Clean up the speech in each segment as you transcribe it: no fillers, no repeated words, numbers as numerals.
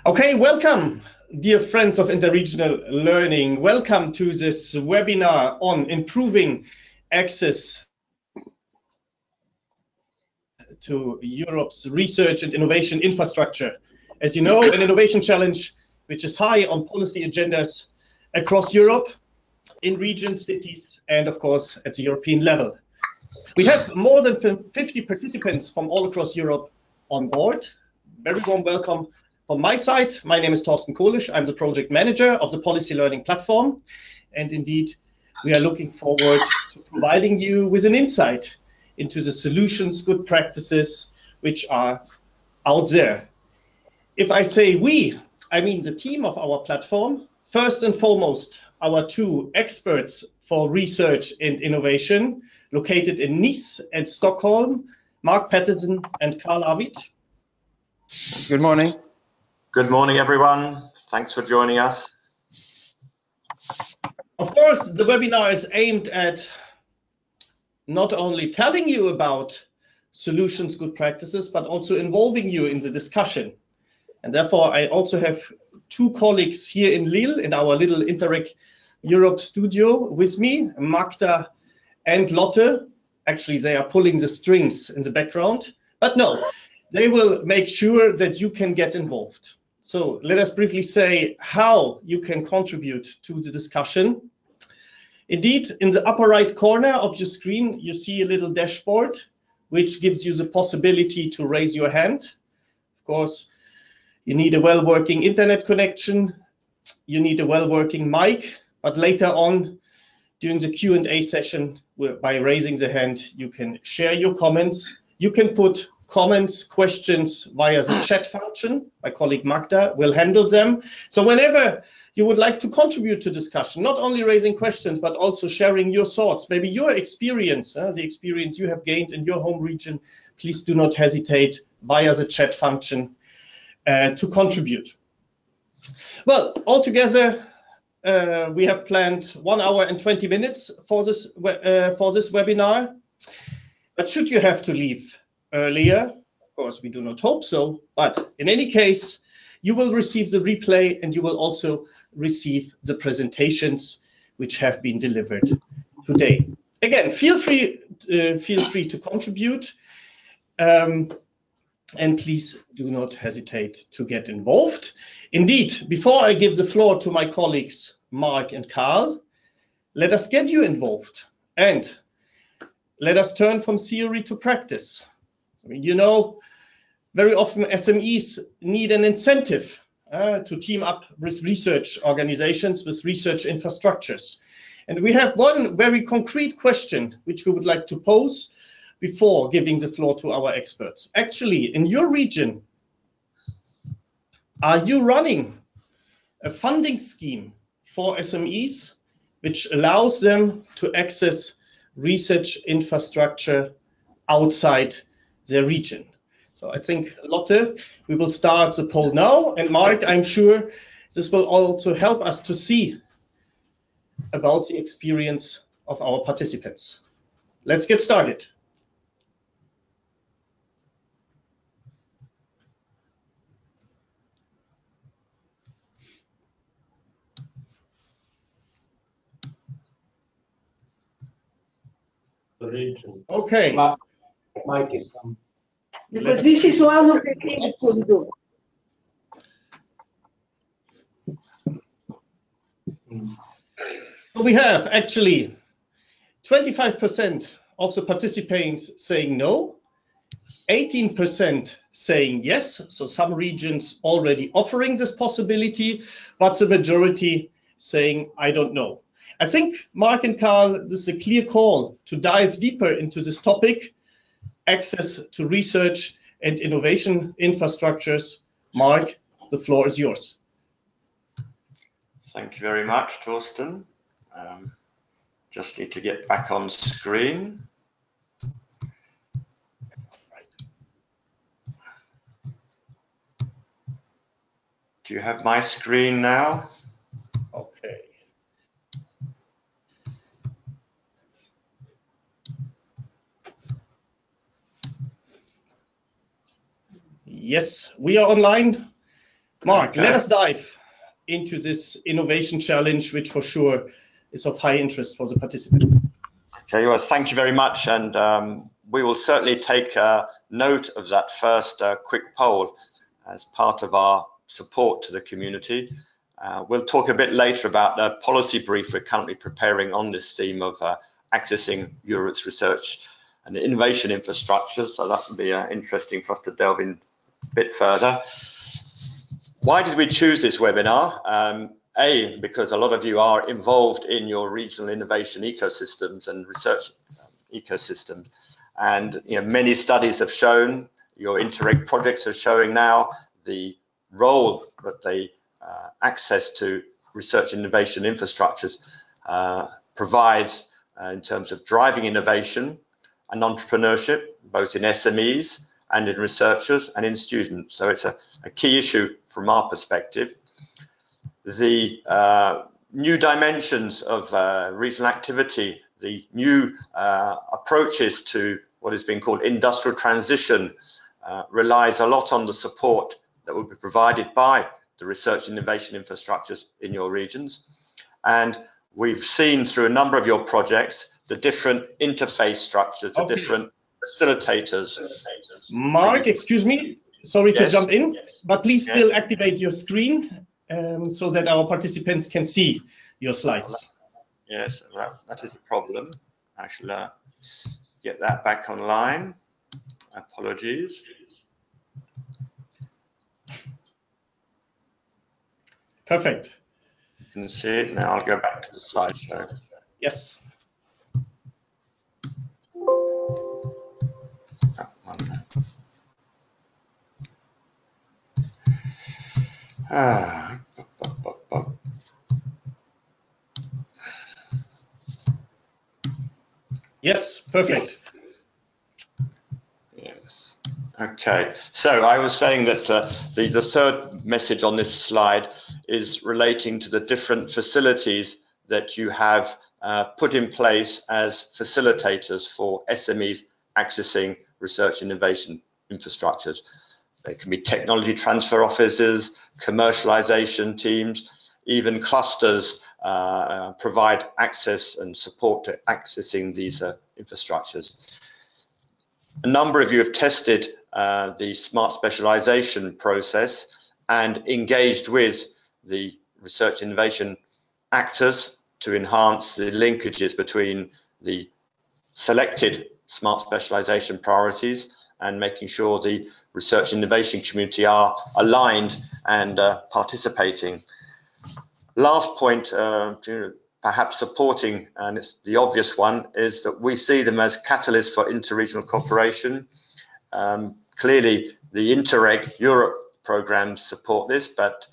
Okay, welcome, dear friends of interregional learning. Welcome to this webinar on improving access to Europe's research and innovation infrastructure. As you know, an innovation challenge which is high on policy agendas across Europe, in regions, cities, and of course at the European level. We have more than 50 participants from all across Europe on board. Very warm welcome from my side. My name is Thorsten Kohlisch. I'm the project manager of the Policy Learning Platform. And indeed, we are looking forward to providing you with an insight into the solutions, good practices, which are out there. If I say we, I mean the team of our platform. First and foremost, our two experts for research and innovation, located in Nice and Stockholm, Mark Patterson and Carl Arvid. Good morning. Good morning, everyone. Thanks for joining us. Of course, the webinar is aimed at not only telling you about solutions, good practices, but also involving you in the discussion. And therefore, I also have two colleagues here in Lille in our little Interreg Europe studio with me, Magda and Lotte. Actually, they are pulling the strings in the background, but no, they will make sure that you can get involved. So let us briefly say how you can contribute to the discussion. Indeed, in the upper right corner of your screen, you see a little dashboard, which gives you the possibility to raise your hand. Of course, you need a well-working internet connection. You need a well-working mic, but later on, during the Q&A session, by raising the hand, you can share your comments. You can put comments, questions via the chat function. My colleague Magda will handle them. So whenever you would like to contribute to discussion, not only raising questions, but also sharing your thoughts, maybe your experience, the experience you have gained in your home region, please do not hesitate via the chat function to contribute. Well, altogether, we have planned 1 hour and 20 minutes for this webinar. But should you have to leave earlier, of course, we do not hope so, but in any case, you will receive the replay and you will also receive the presentations which have been delivered today. Again, feel free to contribute. And please do not hesitate to get involved. Indeed, before I give the floor to my colleagues, Mark and Carl, let us get you involved and let us turn from theory to practice. I mean, you know, very often SMEs need an incentive to team up with research organizations, with research infrastructures. And we have one very concrete question which we would like to pose before giving the floor to our experts. Actually, in your region, are you running a funding scheme for SMEs which allows them to access research infrastructure outside their region? So I think, Lotte, we will start the poll now. And Mark, I'm sure this will also help us to see about the experience of our participants. Let's get started. Region. Okay. Mike is because this is one of the things we do. So we have actually 25% of the participants saying no, 18% saying yes, so some regions already offering this possibility, but the majority saying, I don't know. I think, Mark and Carl, this is a clear call to dive deeper into this topic, access to research and innovation infrastructures. Mark, the floor is yours. Thank you very much, Thorsten. Just need to get back on screen. Do you have my screen now? Okay. Yes, we are online. Mark, Okay. let us dive into this innovation challenge, which for sure is of high interest for the participants. Okay, well, thank you very much. And we will certainly take note of that first quick poll as part of our support to the community. We'll talk a bit later about the policy brief we're currently preparing on this theme of accessing Europe's research and innovation infrastructure. So that would be interesting for us to delve in a bit further. Why did we choose this webinar? Because a lot of you are involved in your regional innovation ecosystems and research ecosystems. And many studies have shown, your Interreg projects are showing now, the role that they access to research innovation infrastructures provides in terms of driving innovation and entrepreneurship, both in SMEs and in researchers and in students. So it's a key issue from our perspective. The new dimensions of regional activity, the new approaches to what is being called industrial transition relies a lot on the support that will be provided by the research and innovation infrastructures in your regions. And we've seen through a number of your projects the different interface structures, the different facilitators. Mark, excuse me, sorry to jump in, but please still Yes. activate your screen so that our participants can see your slides. Yes, that is a problem. I shall get that back online. Apologies. Perfect. You can see it now. I'll go back to the slideshow. Yes. That one. Ah. Yes, perfect. Yes. Okay. So I was saying that the third message on this slide is relating to the different facilities that you have put in place as facilitators for SMEs accessing research innovation infrastructures. They can be technology transfer offices, commercialization teams, even clusters provide access and support to accessing these infrastructures. A number of you have tested the smart specialization process and engaged with the research innovation actors to enhance the linkages between the selected smart specialization priorities and making sure the research innovation community are aligned and participating. Last point, perhaps supporting, and it's the obvious one, is that we see them as catalysts for interregional cooperation. Clearly, the Interreg Europe programs support this, but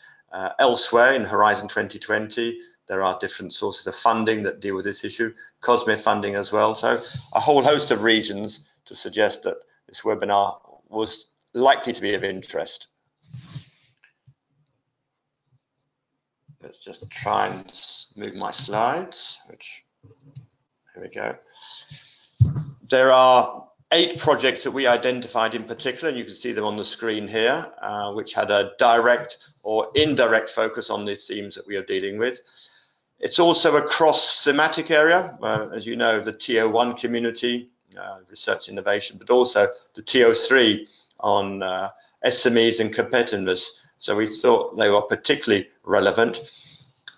elsewhere in Horizon 2020, there are different sources of funding that deal with this issue, COSME funding as well. So a whole host of reasons to suggest that this webinar was likely to be of interest. Let's just try and move my slides, here we go. There are 8 projects that we identified in particular, and you can see them on the screen here, which had a direct or indirect focus on the themes that we are dealing with. It's also a cross-thematic area, as you know, the TO1 community, research innovation, but also the TO3 on SMEs and competitiveness. So we thought they were particularly relevant.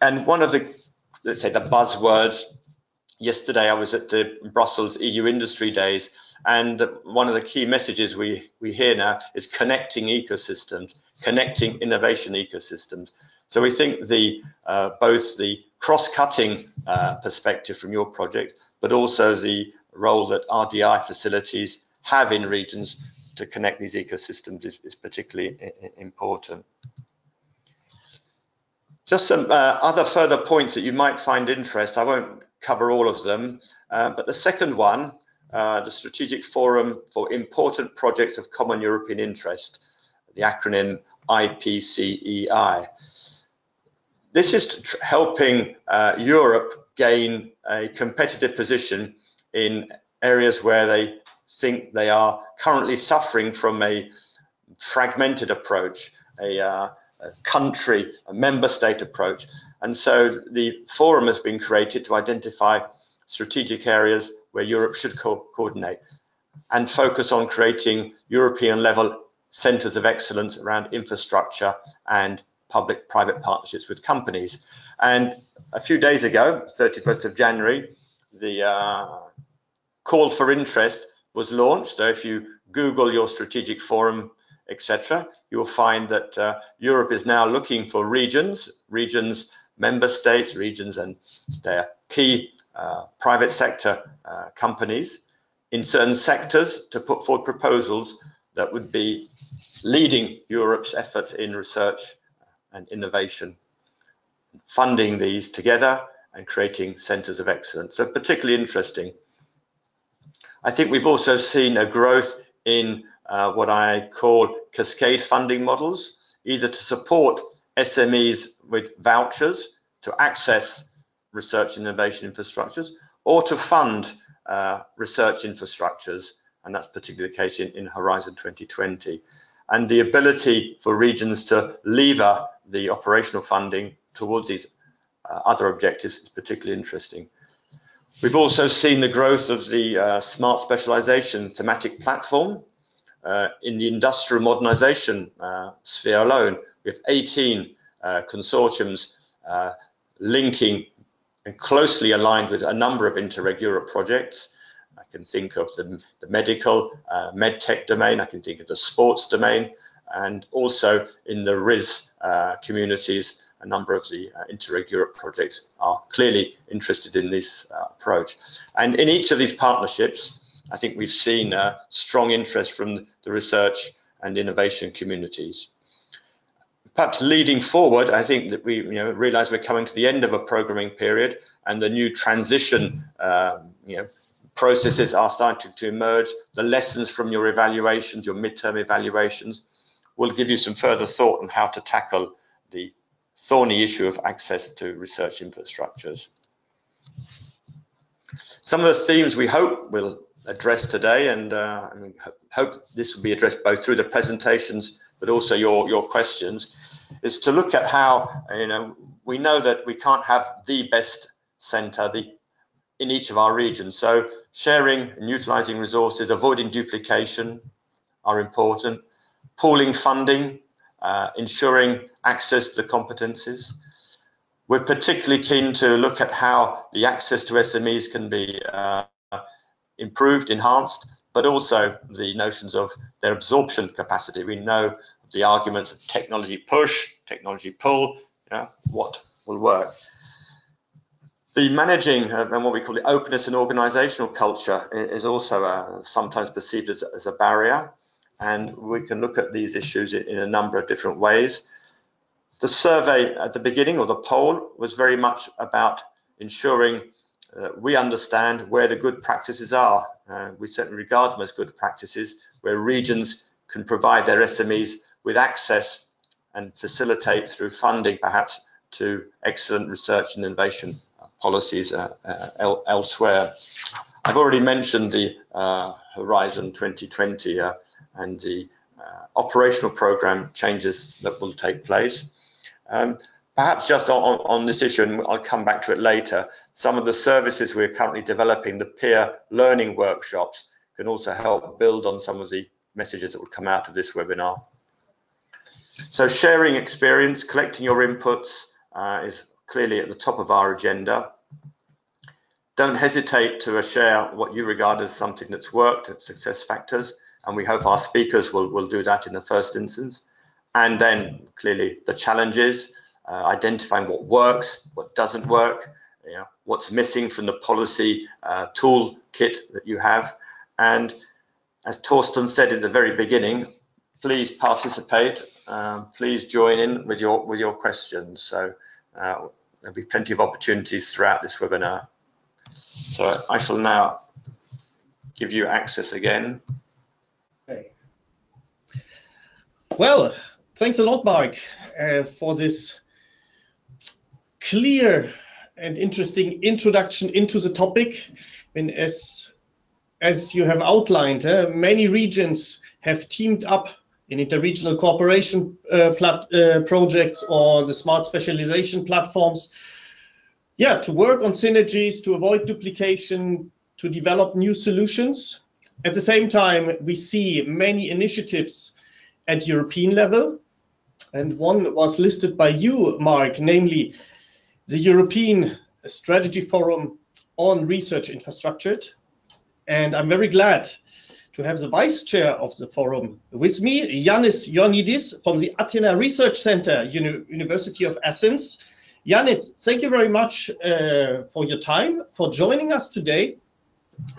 And one of the, let's say, the buzzwords, yesterday I was at the Brussels EU Industry Days, and one of the key messages we hear now is connecting ecosystems, connecting innovation ecosystems. So we think the both the cross-cutting perspective from your project, but also the role that RDI facilities have in regions to connect these ecosystems is particularly important. Just some other further points that you might find interest. I won't cover all of them, but the second one, the Strategic Forum for Important Projects of Common European Interest, the acronym IPCEI. This is helping Europe gain a competitive position in areas where they think they are currently suffering from a fragmented approach, a country, a member state approach. And so the forum has been created to identify strategic areas where Europe should coordinate and focus on creating European level centers of excellence around infrastructure and public-private partnerships with companies. And a few days ago, 31st of January, the call for interest was launched. So if you Google your strategic forum, etc., you will find that Europe is now looking for regions, member states, regions, and their key private sector companies in certain sectors to put forward proposals that would be leading Europe's efforts in research and innovation, funding these together and creating centers of excellence. So particularly interesting. I think we've also seen a growth in what I call cascade funding models, either to support SMEs with vouchers to access research and innovation infrastructures, or to fund research infrastructures, and that's particularly the case in Horizon 2020. And the ability for regions to lever the operational funding towards these other objectives is particularly interesting. We've also seen the growth of the smart specialization thematic platform. In the industrial modernization sphere alone, we have 18 consortiums linking and closely aligned with a number of Interreg Europe projects. I can think of the medical, medtech domain, I can think of the sports domain, and also in the RIS communities, a number of the Interreg Europe projects are clearly interested in this approach. And in each of these partnerships, I think we've seen strong interest from the research and innovation communities. Perhaps leading forward, I think that we realize we're coming to the end of a programming period, and the new transition processes are starting to emerge. The lessons from your evaluations, your midterm evaluations, will give you some further thought on how to tackle the thorny issue of access to research infrastructures. Some of the themes we hope we'll address today, and I hope this will be addressed both through the presentations but also your questions, is to look at how we know that we can't have the best center in each of our regions. So sharing and utilizing resources, avoiding duplication are important. Pooling funding, ensuring access to the competencies. We're particularly keen to look at how the access to SMEs can be improved, enhanced, but also the notions of their absorption capacity. We know the arguments of technology push, technology pull, what will work. The managing and what we call the openness and organizational culture is also sometimes perceived as a barrier, and we can look at these issues in a number of different ways. The survey at the beginning, or the poll, was very much about ensuring we understand where the good practices are. We certainly regard them as good practices, where regions can provide their SMEs with access and facilitate through funding, perhaps, to excellent research and innovation policies elsewhere. I've already mentioned the Horizon 2020 and the operational program changes that will take place. Perhaps just on this issue, and I'll come back to it later, some of the services we're currently developing, the peer learning workshops, can also help build on some of the messages that will come out of this webinar. So sharing experience, collecting your inputs is clearly at the top of our agenda. Don't hesitate to share what you regard as something that's worked, success factors, and we hope our speakers will do that in the first instance. And then clearly the challenges, identifying what works, what doesn't work, what's missing from the policy toolkit that you have. And as Torsten said in the very beginning, please participate, please join in with your questions. So there'll be plenty of opportunities throughout this webinar. So I shall now give you access again. Okay. Well, thanks a lot, Mark, for this clear and interesting introduction into the topic. And as you have outlined, many regions have teamed up in interregional cooperation projects or the smart specialization platforms. Yeah, to work on synergies, to avoid duplication, to develop new solutions. At the same time, we see many initiatives at European level, and one was listed by you, Mark, namely the European Strategy Forum on Research Infrastructure. And I'm very glad to have the Vice Chair of the forum with me, Yannis Ioannidis from the Athena Research Center, University of Athens. Yannis, thank you very much for your time, for joining us today.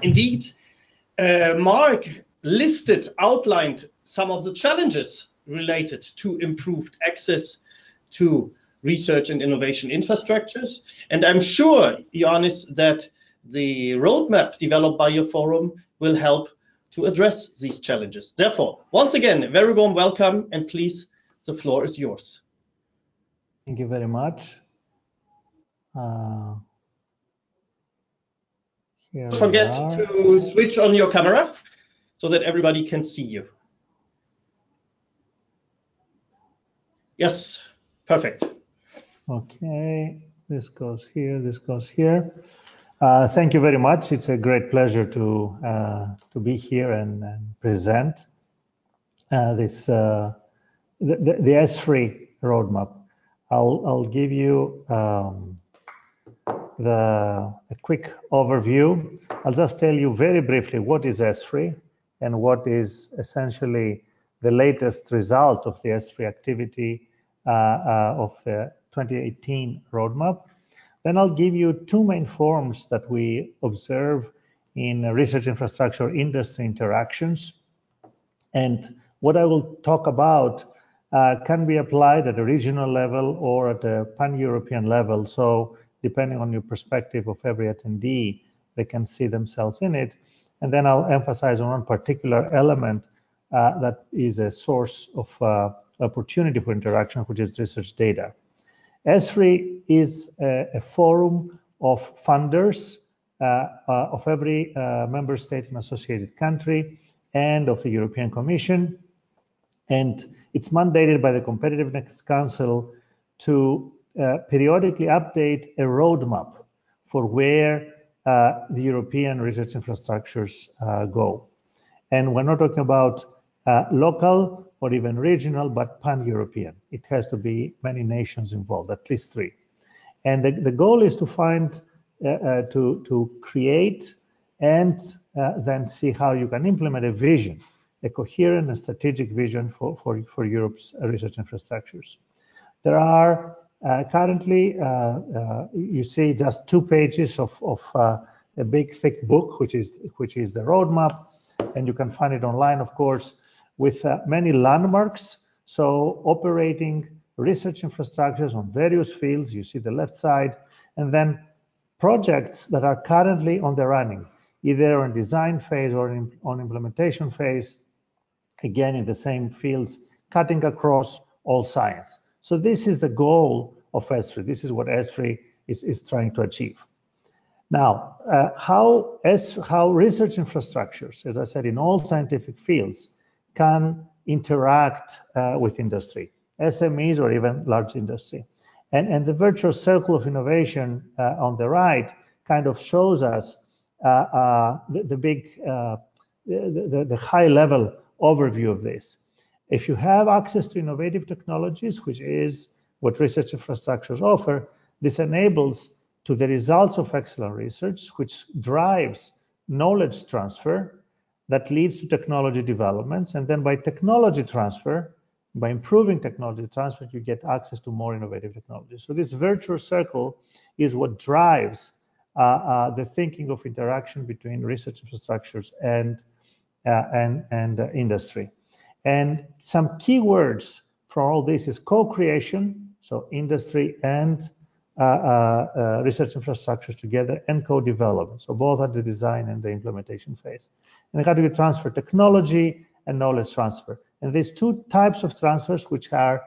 Indeed, Mark outlined some of the challenges related to improved access to research and innovation infrastructures. And I'm sure, Yannis, that the roadmap developed by your forum will help to address these challenges. Therefore, once again, a very warm welcome, and please, the floor is yours. Thank you very much. Don't forget to switch on your camera so that everybody can see you. Yes, perfect. Okay, this goes here, this goes here. Thank you very much. It's a great pleasure to be here and present the ESFRI roadmap. I'll give you a quick overview. I'll just tell you very briefly what is ESFRI and what is essentially the latest result of the ESFRI activity of the 2018 roadmap. Then I'll give you two main forms that we observe in research infrastructure industry interactions. And what I will talk about can be applied at a regional level or at a pan-European level. So depending on your perspective of every attendee, they can see themselves in it. And then I'll emphasize on one particular element that is a source of opportunity for interaction, which is research data. ESFRI is a forum of funders of every member state and associated country and of the European Commission. And it's mandated by the Competitiveness Council to periodically update a roadmap for where the European research infrastructures go. And we're not talking about local or even regional, but pan-European. It has to be many nations involved, at least 3. And the goal is to find, to create and then see how you can implement a vision, a coherent and strategic vision for Europe's research infrastructures. There are currently, you see just 2 pages of a big thick book, which is the roadmap, and you can find it online, of course, with many landmarks. So operating research infrastructures on various fields, you see the left side, and then projects that are currently on the running, either on design phase or on implementation phase, again in the same fields, cutting across all science. So this is the goal of ESFRI. This is what ESFRI is trying to achieve. Now, how research infrastructures, as I said, in all scientific fields, can interact with industry, SMEs or even large industry. And the virtuous circle of innovation on the right kind of shows us the high level overview of this. If you have access to innovative technologies, which is what research infrastructures offer, this enables to the results of excellent research, which drives knowledge transfer that leads to technology developments. And then by technology transfer, by improving technology transfer, you get access to more innovative technologies. So this virtuous circle is what drives the thinking of interaction between research infrastructures and industry. And some key words for all this is co-creation, so industry and research infrastructures together, and co-development. So both at the design and the implementation phase. And how do you transfer technology and knowledge transfer? And these 2 types of transfers, which are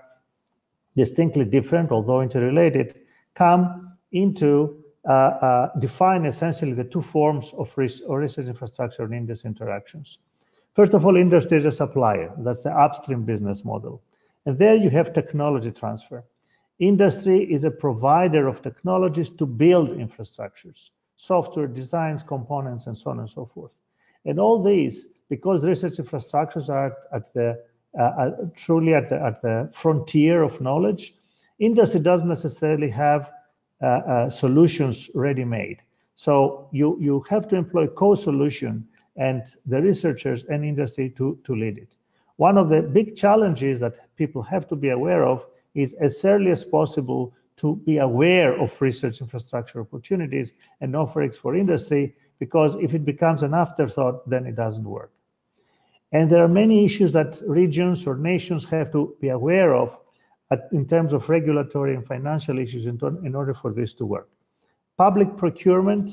distinctly different, although interrelated, come into define essentially the 2 forms of research infrastructure and industry interactions. First of all, industry is a supplier. That's the upstream business model. And there you have technology transfer. Industry is a provider of technologies to build infrastructures, software designs, components, and so on and so forth. And all these, because research infrastructures are truly at the frontier of knowledge, industry doesn't necessarily have solutions ready-made. So you have to employ co-solution and the researchers and industry to lead it. One of the big challenges that people have to be aware of is as early as possible to be aware of research infrastructure opportunities and offerings for industry, because if it becomes an afterthought, then it doesn't work. And there are many issues that regions or nations have to be aware of in terms of regulatory and financial issues in order for this to work. Public procurement,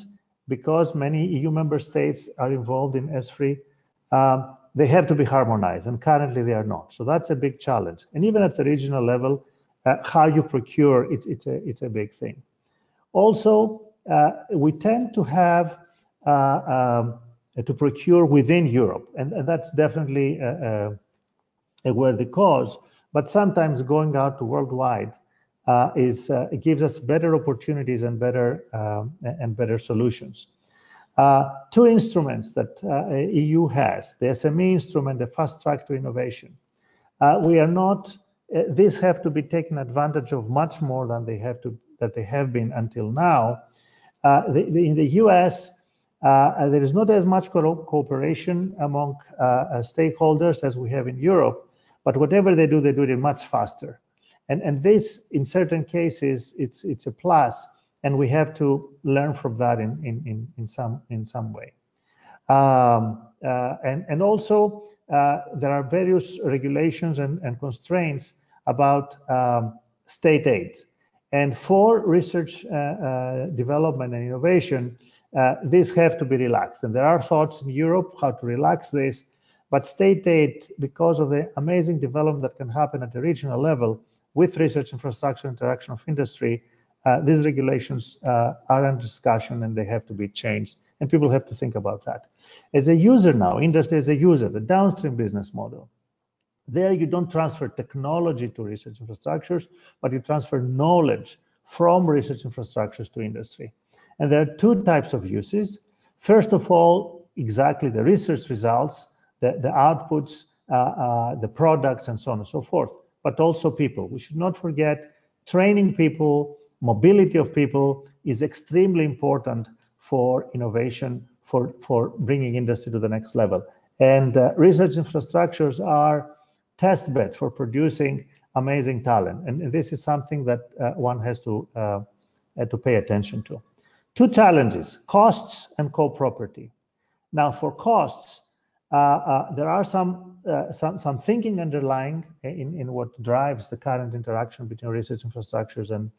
because many EU member states are involved in ESFRI, they have to be harmonized, and currently they are not. So that's a big challenge. And even at the regional level, how you procure, it's a big thing. Also, we tend to have to procure within Europe, and that's definitely a worthy cause. But sometimes going out to worldwide it gives us better opportunities and better solutions. Two instruments that EU has: the SME instrument, the fast track to innovation. We are not; these have to be taken advantage of much more than they have been until now. In the US, there is not as much cooperation among stakeholders as we have in Europe. But whatever they do it much faster. And this, in certain cases, it's a plus, and we have to learn from that in some way. And also, there are various regulations and constraints about state aid. And for research development and innovation, these have to be relaxed. And there are thoughts in Europe how to relax this. But state aid, because of the amazing development that can happen at the regional level with research infrastructure interaction of industry, these regulations are under discussion and they have to be changed. And people have to think about that. As a user now, industry as a user, the downstream business model, there you don't transfer technology to research infrastructures, but you transfer knowledge from research infrastructures to industry. And there are two types of uses. First of all, exactly the research results, the outputs, the products, and so on and so forth, but also people. We should not forget training people, mobility of people is extremely important for innovation, for bringing industry to the next level. And research infrastructures are test beds for producing amazing talent. And this is something that one has to pay attention to. Two challenges: costs and co-property. Now, for costs, there are some thinking underlying in what drives the current interaction between research infrastructures and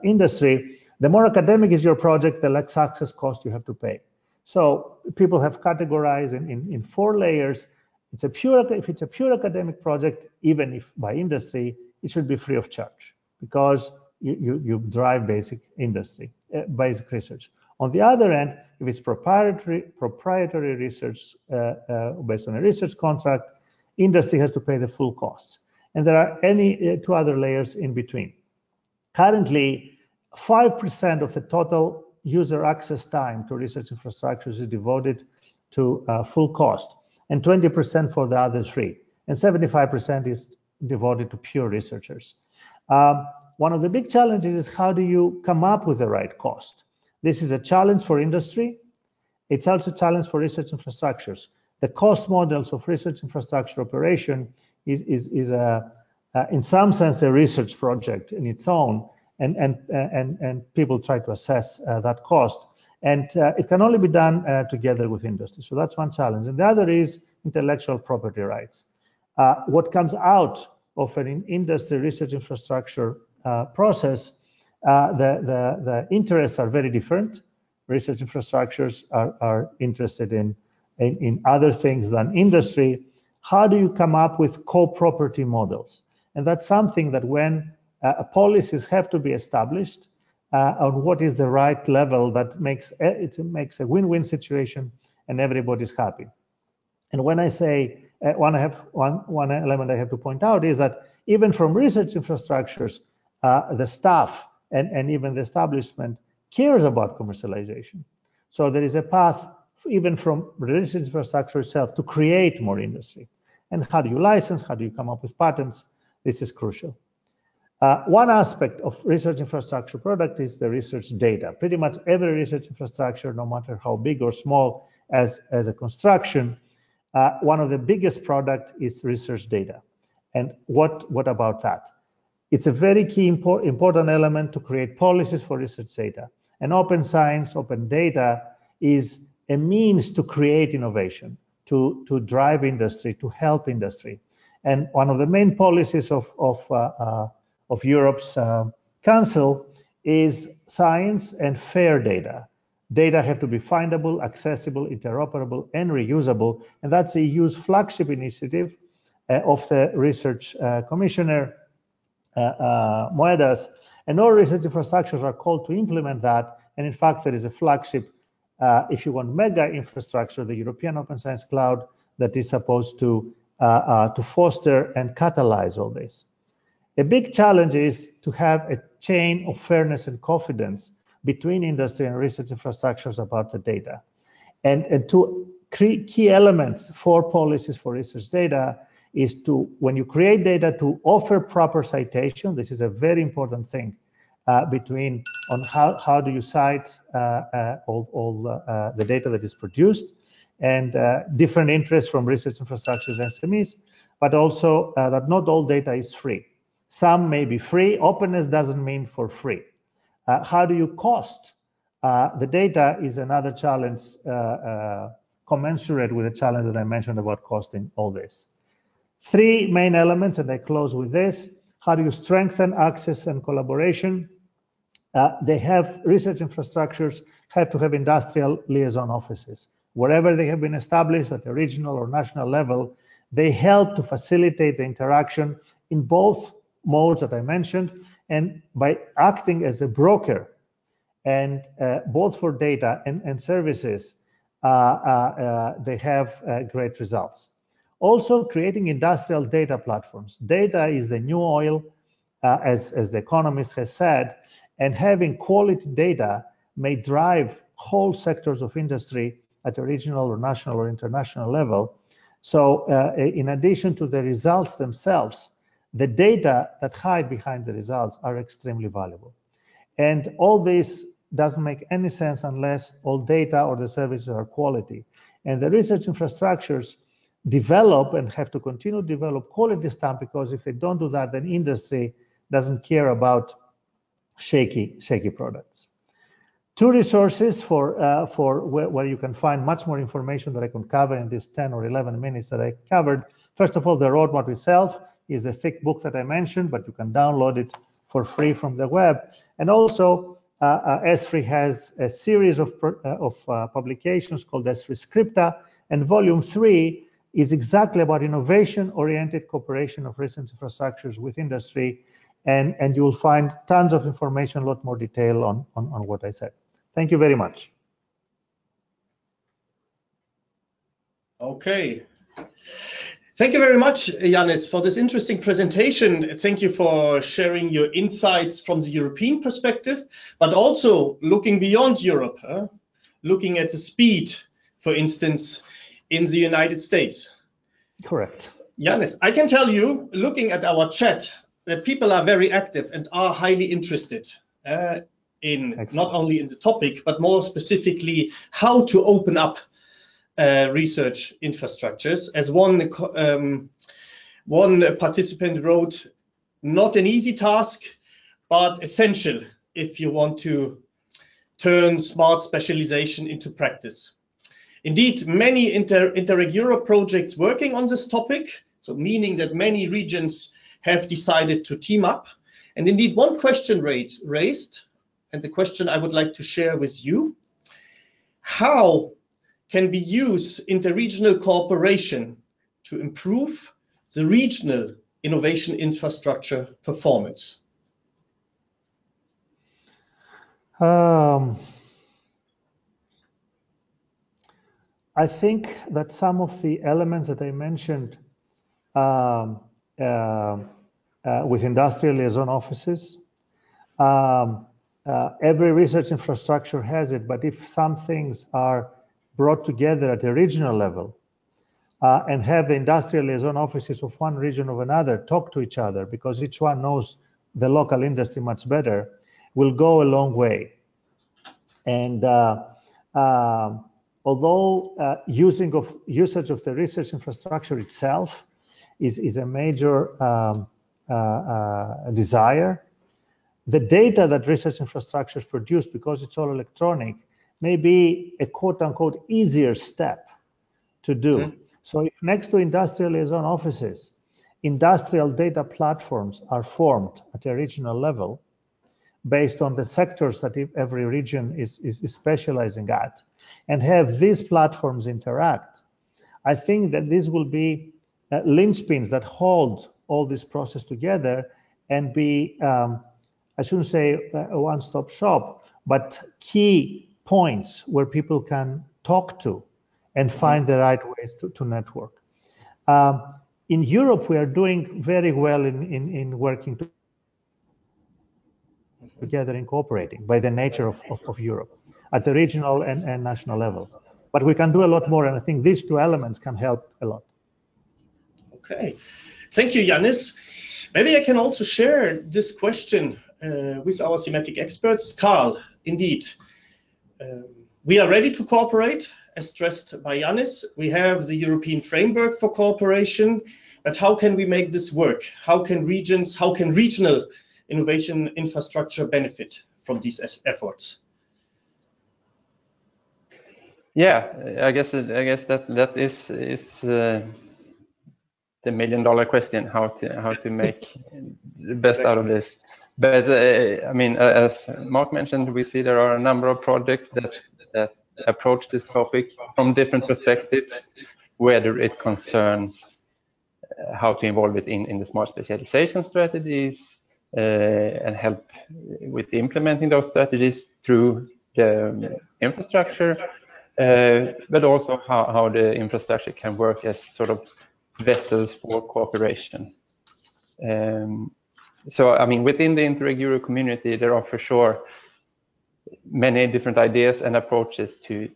industry. The more academic is your project, the less access cost you have to pay. So people have categorized in 4 layers. If it's a pure academic project, even if by industry, it should be free of charge because you drive basic industry, basic research. On the other end, if it's proprietary research based on a research contract, industry has to pay the full costs. And there are 2 other layers in between. Currently, 5% of the total user access time to research infrastructures is devoted to full cost, and 20% for the other 3, and 75% is devoted to pure researchers. One of the big challenges is how do you come up with the right cost? This is a challenge for industry. It's also a challenge for research infrastructures. The cost models of research infrastructure operation is in some sense a research project in its own, and people try to assess that cost. And it can only be done together with industry. So that's one challenge. And the other is intellectual property rights. What comes out of an industry research infrastructure process, the interests are very different. Research infrastructures are interested in other things than industry. How do you come up with co-property models? And that's something that when policies have to be established on what is the right level that makes a win-win situation and everybody's happy. And when I say one element I have to point out is that even from research infrastructures, the staff and even the establishment cares about commercialization. So there is a path even from research infrastructure itself to create more industry. And how do you license? How do you come up with patents? This is crucial. One aspect of research infrastructure product is the research data. Pretty much every research infrastructure, no matter how big or small as a construction, one of the biggest product is research data. And what about that? It's a very key important element to create policies for research data. And open science, open data is a means to create innovation, to drive industry, to help industry. And one of the main policies of Europe's Council is science and fair data. Data have to be findable, accessible, interoperable, and reusable. And that's the EU's flagship initiative of the Research Commissioner, Moedas. And all research infrastructures are called to implement that. And in fact, there is a flagship, if you want, mega infrastructure, the European Open Science Cloud, that is supposed to foster and catalyze all this. A big challenge is to have a chain of fairness and confidence between industry and research infrastructures about the data. And two key elements for policies for research data is to, when you create data, to offer proper citation. This is a very important thing between on how do you cite all the data that is produced, and different interests from research infrastructures and SMEs, but also that not all data is free. Some may be free. Openness doesn't mean for free. How do you cost? The data is another challenge commensurate with the challenge that I mentioned about costing all this. Three main elements, and I close with this. How do you strengthen access and collaboration? Research infrastructures have to have industrial liaison offices. Wherever they have been established at the regional or national level, they help to facilitate the interaction in both modes that I mentioned, and by acting as a broker, and both for data and services, they have great results. Also, creating industrial data platforms. Data is the new oil, as the economist has said, and having quality data may drive whole sectors of industry at a regional or national or international level. So in addition to the results themselves, the data that hide behind the results are extremely valuable. And all this doesn't make any sense unless all data or the services are quality. And the research infrastructures develop and have to continue to develop quality stuff, because if they don't do that, then industry doesn't care about shaky products. Two resources for where you can find much more information that I can cover in these 10 or 11 minutes that I covered. First of all, the roadmap itself is the thick book that I mentioned, but you can download it for free from the web. And also, ESFRI has a series of publications called ESFRI Scripta, and volume 3 is exactly about innovation-oriented cooperation of research infrastructures with industry, and you will find tons of information, a lot more detail on what I said. Thank you very much. Okay. Thank you very much, Yannis, for this interesting presentation. Thank you for sharing your insights from the European perspective, but also looking beyond Europe, looking at the speed, for instance, in the United States. Correct. Yannis, I can tell you, looking at our chat, that people are very active and are highly interested in Excellent. Not only in the topic, but more specifically, how to open up research infrastructures. As one participant wrote, not an easy task, but essential if you want to turn smart specialization into practice. Indeed, many Interreg Europe projects working on this topic, so meaning that many regions have decided to team up. And indeed, one question raised, and the question I would like to share with you: how can we use interregional cooperation to improve the regional innovation infrastructure performance? I think that some of the elements that I mentioned with industrial liaison offices, every research infrastructure has it, but if some things are brought together at a regional level and have the industrial liaison offices of one region or another talk to each other, because each one knows the local industry much better, will go a long way. And although usage of the research infrastructure itself is a major desire, the data that research infrastructures produce, because it's all electronic, may be a quote-unquote easier step to do. Mm-hmm. So if next to industrial liaison offices, industrial data platforms are formed at a regional level based on the sectors that every region is specializing at, and have these platforms interact, I think that this will be linchpins that hold all this process together and be, I shouldn't say a one-stop shop, but key points where people can talk to and find the right ways to network. In Europe, we are doing very well in working together in cooperating by the nature of Europe at the regional and national level. But we can do a lot more, and I think these two elements can help a lot. Okay, thank you, Yannis. Maybe I can also share this question with our thematic experts. Carl, indeed, we are ready to cooperate, as stressed by Yannis. We have the European framework for cooperation, but how can we make this work? How can regional innovation infrastructure benefit from these efforts? Yeah, I guess that is the million-dollar question: how to make the best out of this. But I mean, as Mark mentioned, we see there are a number of projects that approach this topic from different perspectives, whether it concerns how to involve it in the smart specialization strategies and help with implementing those strategies through the infrastructure, but also how the infrastructure can work as sort of vessels for cooperation. So, I mean, within the Interreg Euro community, there are for sure many different ideas and approaches to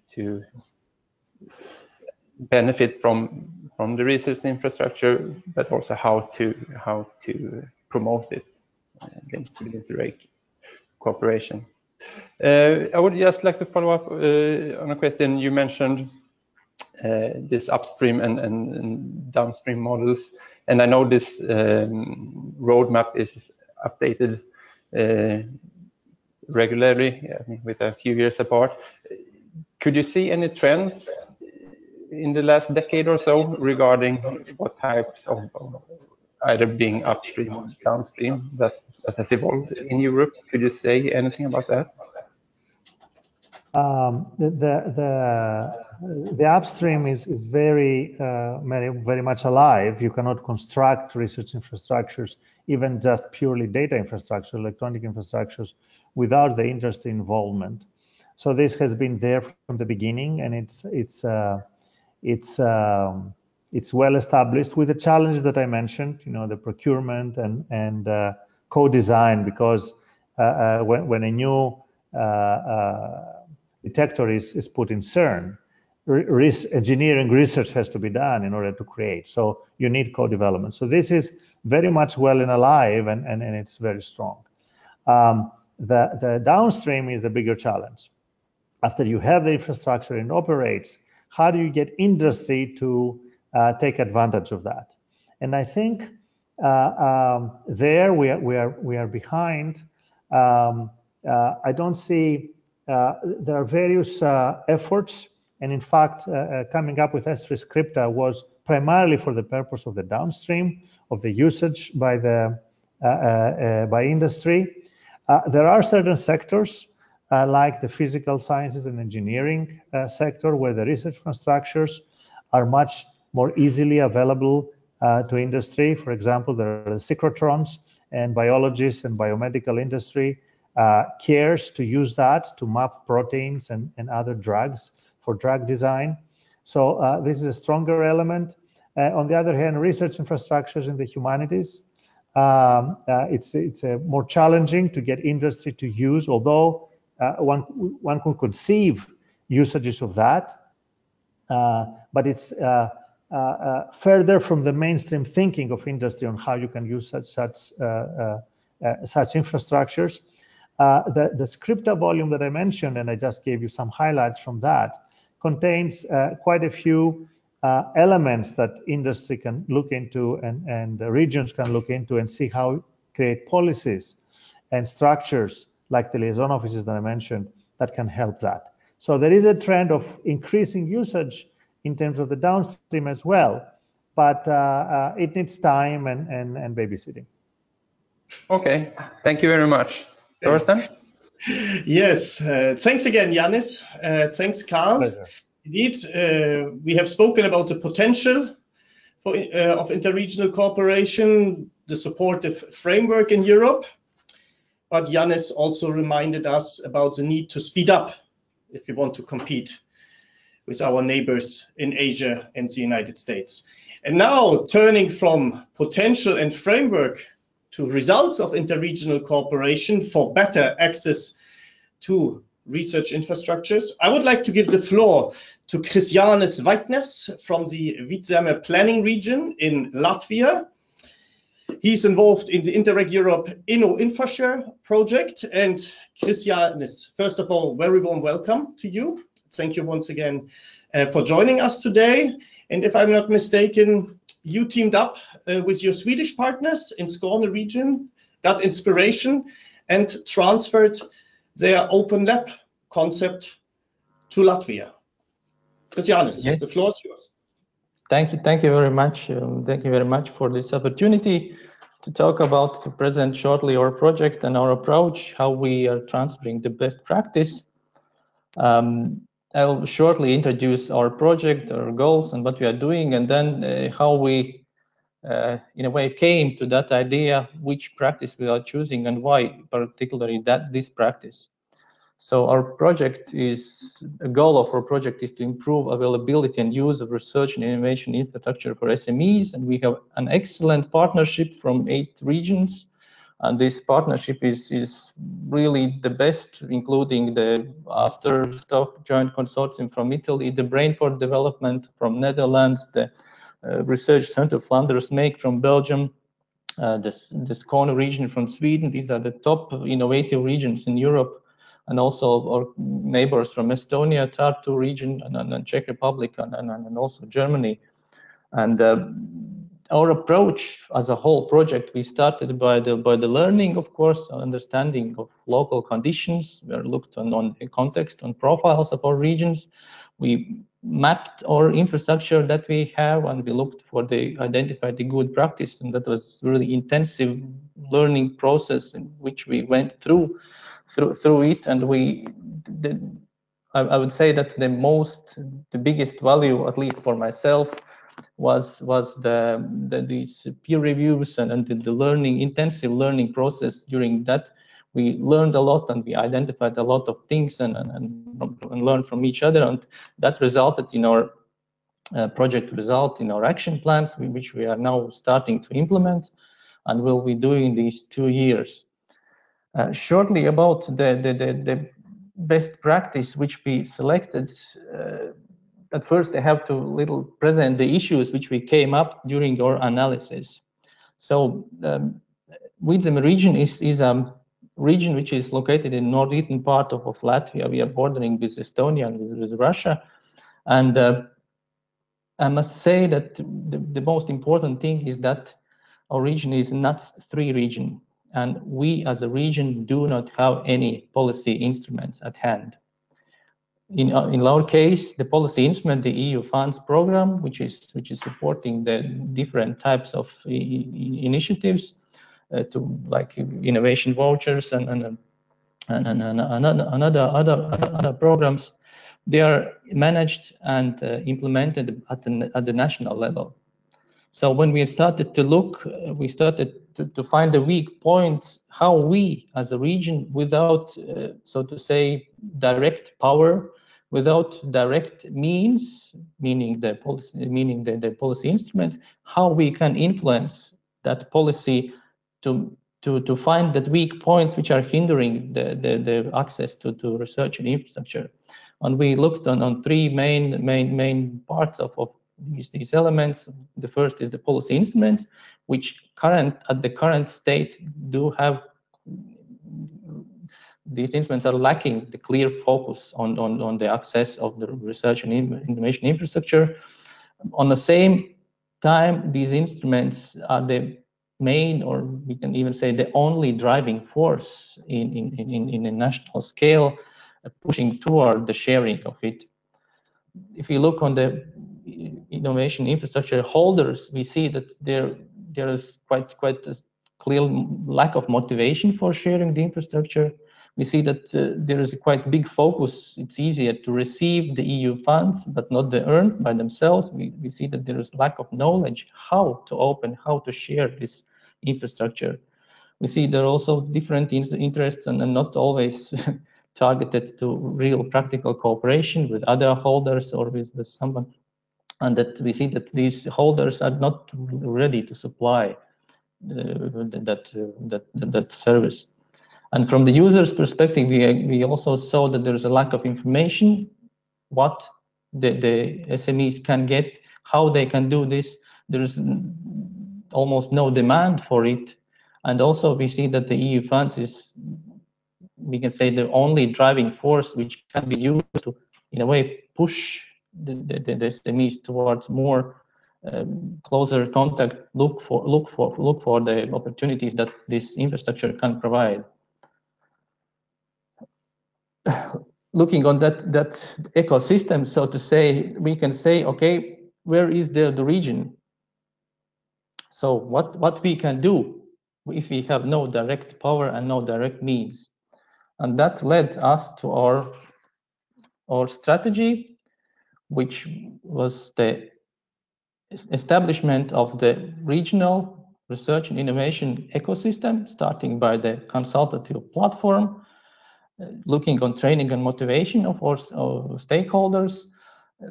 benefit from the research infrastructure, but also how to promote it linked to the Interreg cooperation. I would just like to follow up on a question you mentioned. This upstream and downstream models, and I know this roadmap is updated regularly, I mean, with a few years apart. Could you see any trends in the last decade or so regarding what types of either being upstream or downstream that has evolved in Europe? Could you say anything about that? The upstream is very much alive. You cannot construct research infrastructures, even just purely data infrastructure, electronic infrastructures, without the industry involvement. So this has been there from the beginning, and it's well established with the challenges that I mentioned. You know, the procurement and co-design, because when a new detector is put in CERN, engineering research has to be done in order to create. So you need co-development. So this is very much well and alive, and it's very strong. The downstream is a bigger challenge. After you have the infrastructure and operates, how do you get industry to take advantage of that? And I think there we are behind. I don't see. There are various efforts, and in fact, coming up with ESFRI Scripta was primarily for the purpose of the downstream, of the usage by industry. There are certain sectors, like the physical sciences and engineering sector, where the research infrastructures are much more easily available to industry. For example, there are the cyclotrons, and biologists and biomedical industry cares to use that to map proteins and other drugs for drug design. So this is a stronger element. On the other hand, research infrastructures in the humanities, it's more challenging to get industry to use, although one could conceive usages of that, but it's further from the mainstream thinking of industry on how you can use such infrastructures. The scripta volume that I mentioned, and I just gave you some highlights from that, contains quite a few elements that industry can look into and the regions can look into and see how to create policies and structures like the liaison offices that I mentioned that can help that. So there is a trend of increasing usage in terms of the downstream as well, but it needs time and babysitting. Okay, thank you very much. Thorsten? Yes, thanks again, Yannis. Thanks, Carl. Pleasure. Indeed, we have spoken about the potential of interregional cooperation, the supportive framework in Europe, but Yannis also reminded us about the need to speed up if we want to compete with our neighbors in Asia and the United States. And now, turning from potential and framework to results of interregional cooperation for better access to research infrastructures, I would like to give the floor to Krišjānis Vaitners from the Vidzeme planning region in Latvia. He's involved in the Interreg Europe INNO INFRA project. And Krišjānis, first of all, very warm welcome to you. Thank you once again for joining us today. And if I'm not mistaken, you teamed up with your Swedish partners in Skåne region, got inspiration and transferred their open lab concept to Latvia. Krišjānis, yes. The floor is yours. Thank you very much. Thank you very much for this opportunity to talk about, to present shortly our project and our approach, how we are transferring the best practice. I will shortly introduce our project, our goals, and what we are doing, and then how we, in a way, came to that idea, which practice we are choosing and why, particularly this practice. So our project is, a goal of our project is to improve availability and use of research and innovation infrastructure for SMEs, and we have an excellent partnership from 8 regions. And this partnership is really the best, including the Stock Joint Consortium from Italy, the Brainport Development from Netherlands, the Research Center Flanders Make from Belgium, the Skåne region from Sweden. These are the top innovative regions in Europe, and also our neighbors from Estonia, Tartu region, and Czech Republic, and also Germany. And our approach as a whole project, we started by the learning, of course, understanding of local conditions. We looked on the context, on profiles of our regions. We mapped our infrastructure that we have, and we looked for identified the good practice, and that was really intensive learning process in which we went through it. And I would say that the biggest value, at least for myself, was these peer reviews and the intensive learning process. During that, we learned a lot and we identified a lot of things and learned from each other, and that resulted in our project result, in our action plans, which we are now starting to implement, and will be doing these 2 years. Shortly about the best practice which we selected. At first, I have to present the issues which we came up during our analysis. So, Vidzeme region is a region which is located in northeastern part of Latvia. We are bordering with Estonia and with Russia. And I must say that the most important thing is that our region is not 3 region, and we as a region do not have any policy instruments at hand. In our case, the policy instrument, the EU funds program, which is supporting the different types of initiatives, to like innovation vouchers and other programs, they are managed and implemented at the national level. So when we started to look, we started to find the weak points, how we as a region, without, so to say, direct power, without direct means, meaning the policy instruments, how we can influence that policy to find that weak points which are hindering the access to research and infrastructure. And we looked on three main parts of these elements. The first is the policy instruments, which at the current state do have, these instruments are lacking the clear focus on the access of the research and innovation infrastructure. On the same time, these instruments are the main, or we can even say the only driving force in a national scale, pushing toward the sharing of it. If you look on the innovation infrastructure holders, we see that there is quite a clear lack of motivation for sharing the infrastructure. We see that there is a quite big focus. It's easier to receive the EU funds, but not the earned by themselves. We see that there is lack of knowledge how to open, how to share this infrastructure. We see there are also different interests and not always targeted to real practical cooperation with other holders or with someone. And that we see that these holders are not ready to supply that service. And from the user's perspective, we also saw that there's a lack of information, what the SMEs can get, how they can do this. There's almost no demand for it. And also we see that the EU funds is, we can say, the only driving force which can be used to, in a way, push the SMEs towards more closer contact, look for the opportunities that this infrastructure can provide. Looking on that ecosystem, so to say, we can say, okay, where is the region? So what we can do if we have no direct power and no direct means? And that led us to our strategy, which was the establishment of the regional research and innovation ecosystem, starting by the consultative platform, looking on training and motivation of our stakeholders,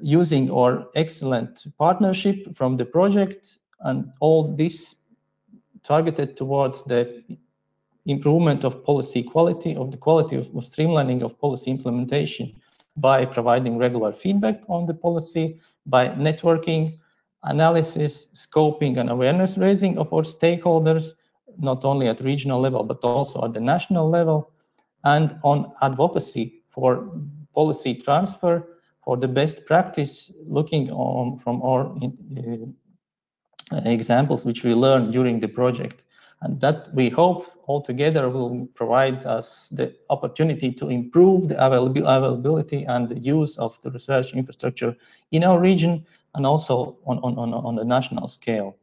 using our excellent partnership from the project, and all this targeted towards the improvement of policy quality, of the quality of streamlining of policy implementation by providing regular feedback on the policy, by networking, analysis, scoping, and awareness raising of our stakeholders, not only at regional level, but also at the national level, and on advocacy for policy transfer, for the best practice, looking on from our examples which we learned during the project. And that, we hope, altogether will provide us the opportunity to improve the availability and the use of the research infrastructure in our region and also on the national scale.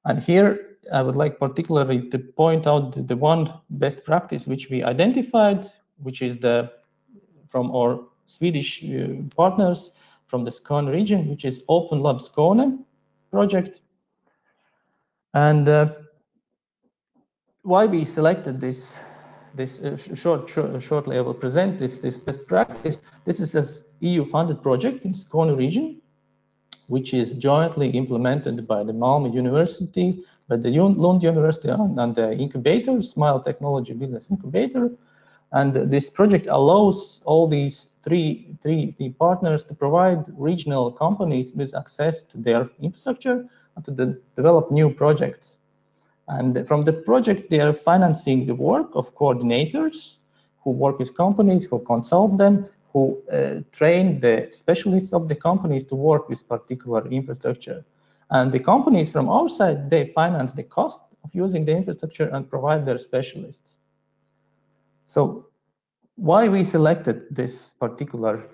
And here I would like particularly to point out the one best practice which we identified, which is from our Swedish partners from the Skåne region, which is Open Lab Skåne project. And why we selected this shortly I will present this best practice. This is an EU-funded project in Skåne region, which is jointly implemented by the Malmö University, by the Lund University, and the incubator, Smile Technology Business Incubator. And this project allows all these three partners to provide regional companies with access to their infrastructure and to develop new projects. And from the project, they are financing the work of coordinators who work with companies, who consult them, who train the specialists of the companies to work with particular infrastructure. And the companies from our side, they finance the cost of using the infrastructure and provide their specialists. So why we selected this particular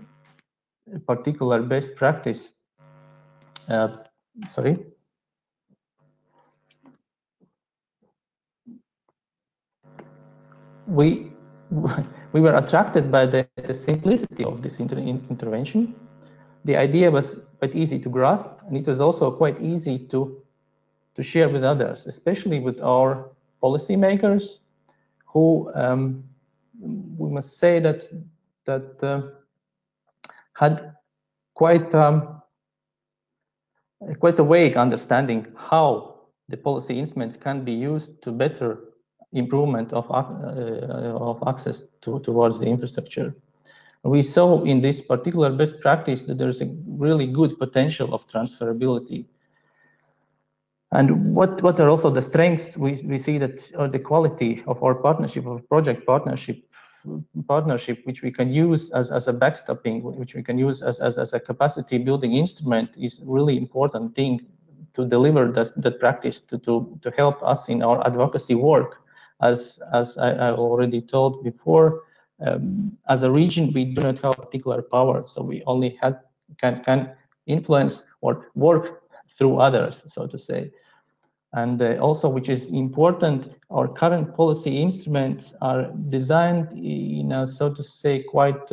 best practice? Sorry. We were attracted by the simplicity of this intervention. The idea was quite easy to grasp, and it was also quite easy to share with others, especially with our policymakers, who we must say that had quite a vague understanding how the policy instruments can be used to better improvement of access towards the infrastructure. We saw in this particular best practice that there's a really good potential of transferability. And what are also the strengths? We see that the quality of our partnership, of project partnership, which we can use as a backstopping, which we can use as a capacity building instrument, is really important thing to deliver that practice to help us in our advocacy work. As I already told before, as a region, we do not have particular power, so we only can influence or work through others, so to say. And also, which is important, our current policy instruments are designed in a, so to say, quite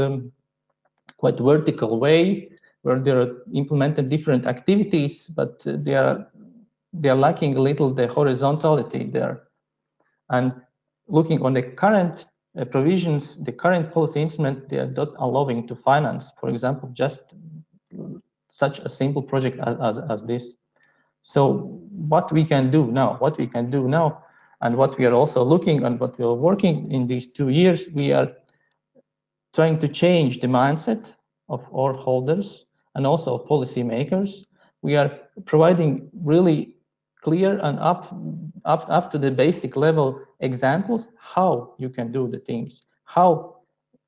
vertical way, where they are implemented different activities, but they are lacking a little the horizontality there. And looking on the current provisions, the current policy instrument, they are not allowing to finance, for example, just such a simple project as this. So what we can do now, and what we are also looking and what we are working in these 2 years, we are trying to change the mindset of our holders and also policymakers. We are providing really clear and up to the basic level examples how you can do the things, how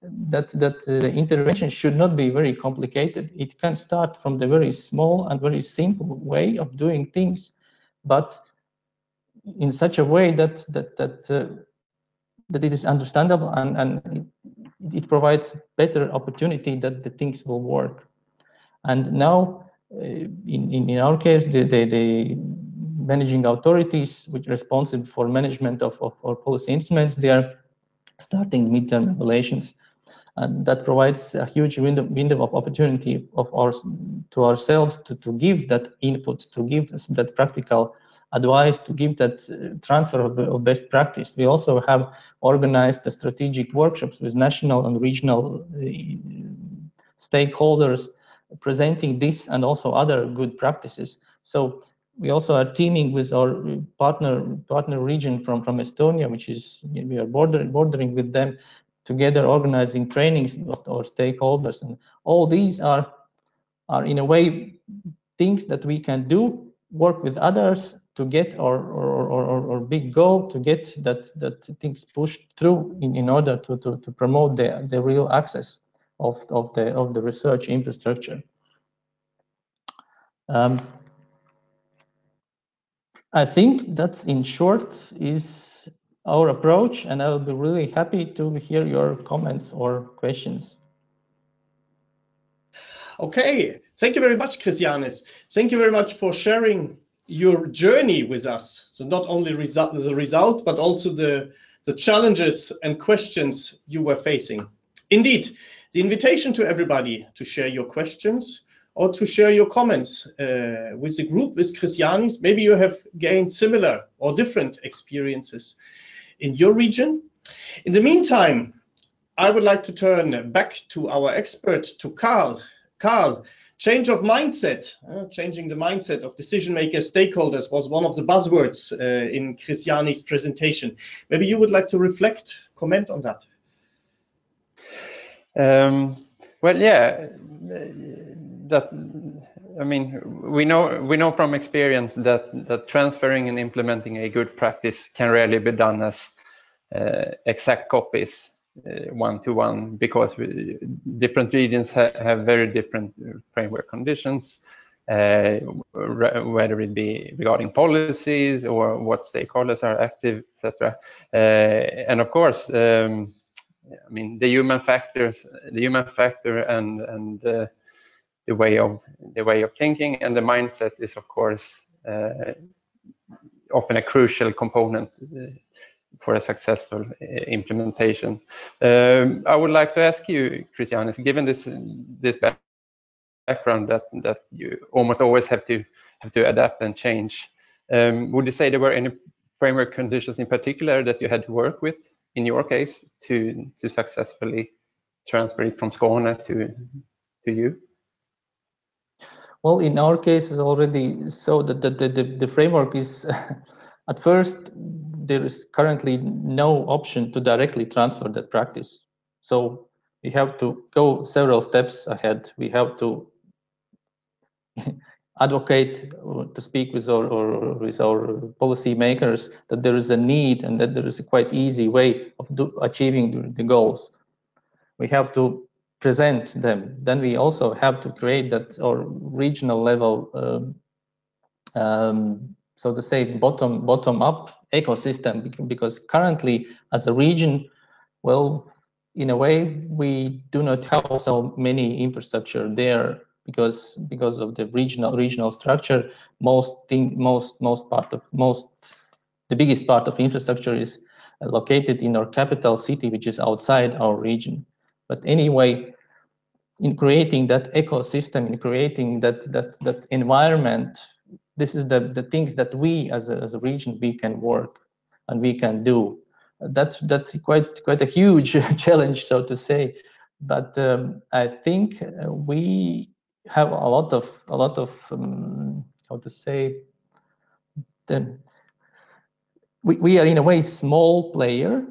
that the intervention should not be very complicated. It can start from the very small and very simple way of doing things, but in such a way that it is understandable and it provides better opportunity that the things will work. And now, in our case, the managing authorities, which are responsible for management of our policy instruments, they are starting midterm evaluations. And that provides a huge window of opportunity to ourselves to give that input, to give that practical advice, to give that transfer of best practice. We also have organized the strategic workshops with national and regional stakeholders, presenting this and also other good practices. So we also are teaming with our partner region from Estonia, which is, we are bordering with them, together organizing trainings of our stakeholders. And all these are in a way things that we can do, work with others to get our big goal, to get that things pushed through in order to promote the real access of the research infrastructure. I think that in short is our approach, and I will be really happy to hear your comments or questions. Okay, thank you very much, Christianis. Thank you very much for sharing your journey with us. So not only the result, but also the challenges and questions you were facing. Indeed, the invitation to everybody to share your questions or to share your comments with the group, with Christianis. Maybe you have gained similar or different experiences in your region. In the meantime, I would like to turn back to our expert, to Carl. Carl, change of mindset, changing the mindset of decision makers, stakeholders was one of the buzzwords in Christiani's presentation. Maybe you would like to reflect, comment on that. Well, yeah, I mean, we know from experience that transferring and implementing a good practice can rarely be done as exact copies, one-to-one, because different regions have very different framework conditions, whether it be regarding policies or what stakeholders are active, etc. And of course, I mean, the human factor and the way of thinking and the mindset is, of course, often a crucial component for a successful implementation. I would like to ask you, Christianis, given this background that you almost always have to adapt and change, would you say there were any framework conditions in particular that you had to work with in your case to successfully transfer it from Skåne to to you? Well, in our case, it's already so that the framework is at first there is currently no option to directly transfer that practice. So we have to go several steps ahead. We have to advocate, to speak with our policy makers, that there is a need and that there is a quite easy way of achieving the goals. We have to present them. Then we also have to create that or regional level, so to say, bottom up ecosystem, because currently as a region, well, in a way, we do not have so many infrastructure there because of the regional structure. The biggest part of infrastructure is located in our capital city, which is outside our region. But anyway, in creating that ecosystem, in creating that environment, this is the things that we as a region we can work and we can do. That's quite a huge challenge, so to say. But I think we have a lot of how to say, we are in a way small player,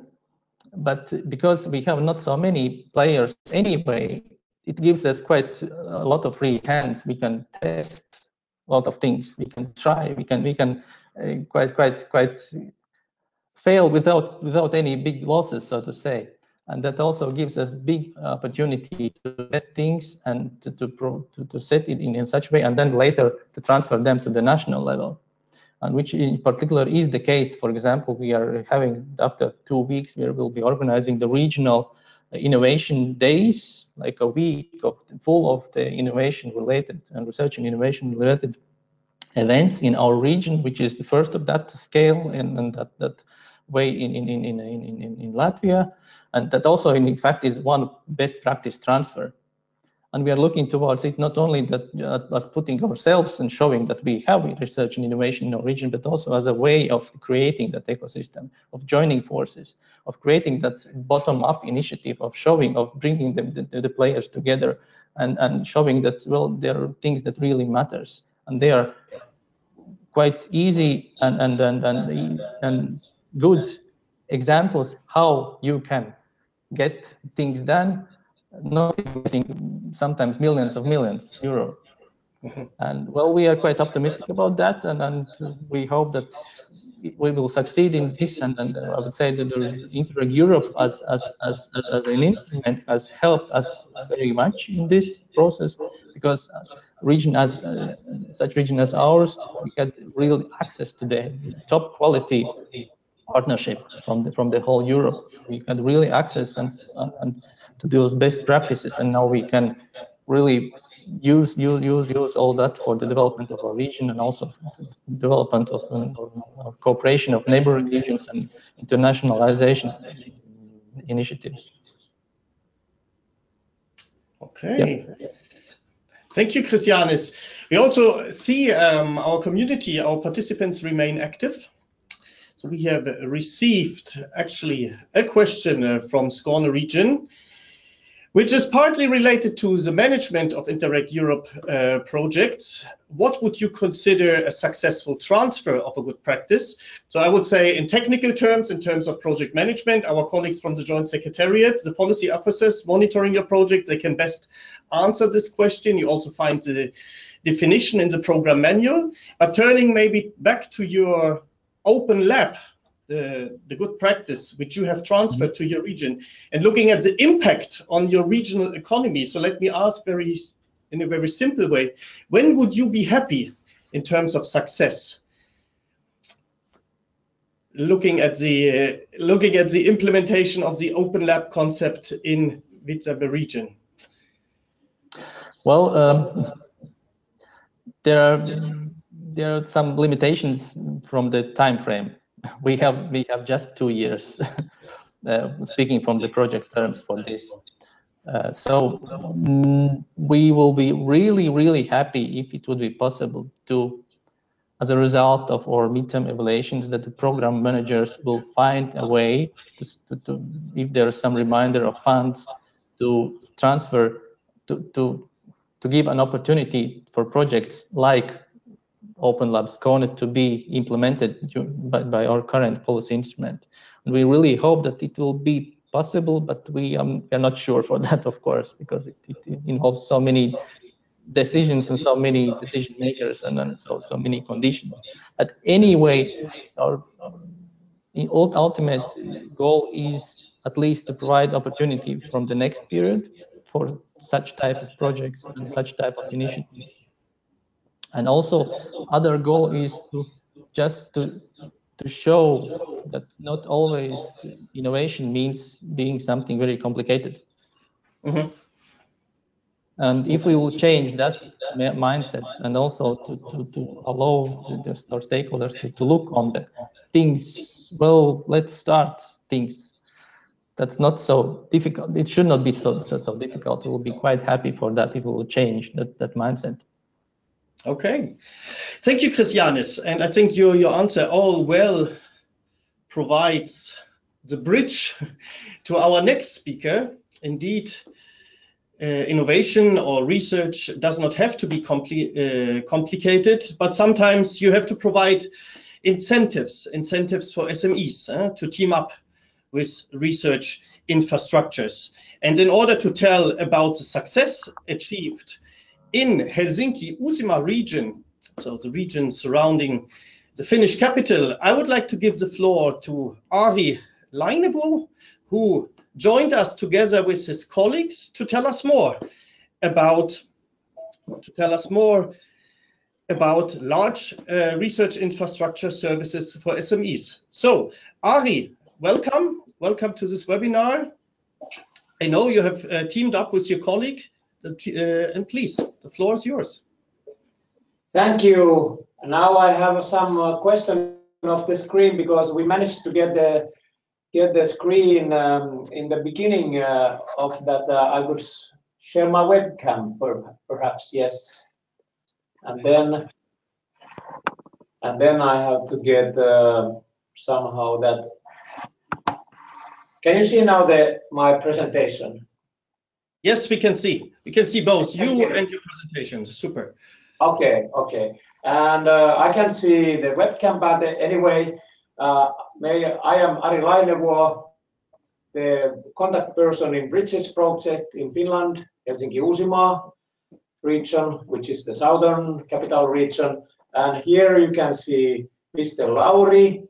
but because we have not so many players anyway, it gives us quite a lot of free hands. We can test a lot of things. We can try. We can quite fail without any big losses, so to say. And that also gives us big opportunity to test things and to set it in such a way, and then later to transfer them to the national level. And which in particular is the case. For example, we are having, after 2 weeks, we will be organizing the regional innovation days, like a week full of the innovation related and research and innovation related events in our region, which is the first of that scale and that way in Latvia. And that also, in fact, is one best practice transfer. And we are looking towards it not only that as putting ourselves and showing that we have research and innovation in our region, but also as a way of creating that ecosystem, of joining forces, of creating that bottom-up initiative, of showing, of bringing the players together, and showing that, well, there are things that really matters, and they are quite easy and good examples how you can get things done, not investing sometimes millions of euro. And well, we are quite optimistic about that, and we hope that we will succeed in this. And I would say that the Interreg Europe as an instrument has helped us very much in this process, because such region as ours, we had real access to the top quality partnership from the whole Europe. We had really access and to those best practices, and now we can really use all that for the development of our region, and also the development of cooperation of neighboring regions and internationalization initiatives. Okay. Yep. Thank you, Christianis. We also see our community, our participants remain active. So we have received actually a question from Skåne region, which is partly related to the management of Interreg Europe projects. What would you consider a successful transfer of a good practice? So I would say in technical terms, in terms of project management, our colleagues from the Joint Secretariat, the policy officers monitoring your project, they can best answer this question. You also find the definition in the program manual. But turning maybe back to your open lab, the good practice which you have transferred to your region, and looking at the impact on your regional economy. So let me ask in a very simple way, when would you be happy in terms of success? Looking at the implementation of the open lab concept in Vitsabe region. Well, there are some limitations from the time frame. We have just 2 years, speaking from the project terms for this. So we will be really happy if it would be possible to, as a result of our midterm evaluations, that the program managers will find a way to if there is some reminder of funds, to transfer to to give an opportunity for projects like Open Labs Connect to be implemented by our current policy instrument. And we really hope that it will be possible, but we are not sure for that, of course, because it involves so many decisions and so many decision makers and so many conditions. But anyway, our ultimate goal is at least to provide opportunity from the next period for such type of projects and such type of initiatives. And also, other goal is to just to show that not always innovation means being something very complicated. Mm-hmm. And if we will change that mindset and also to allow our stakeholders to look on the things, well, let's start things. That's not so difficult. It should not be so difficult. We will be quite happy for that if we will change that mindset. Okay, thank you, Christianis. And I think your answer all well provides the bridge to our next speaker. Indeed, innovation or research does not have to be complicated, but sometimes you have to provide incentives for SMEs to team up with research infrastructures. And in order to tell about the success achieved in Helsinki-Uusimaa region, so the region surrounding the Finnish capital, I would like to give the floor to Ari Lainevuo, who joined us together with his colleagues to tell us more about large research infrastructure services for SMEs. So, Ari, welcome to this webinar. I know you have teamed up with your colleague, and please, the floor is yours. Thank you. Now I have some question off the screen because we managed to get the screen in the beginning of that. I would share my webcam, perhaps, yes. And then I have to get somehow that. Can you see now my presentation? Yes, we can see. We can see both you and your presentation. Super. Okay. And I can see the webcam, but anyway, I am Ari Lainevuo, the contact person in Bridges project in Finland, Helsinki-Uusimaa region, which is the southern capital region. And here you can see Mr. Lauri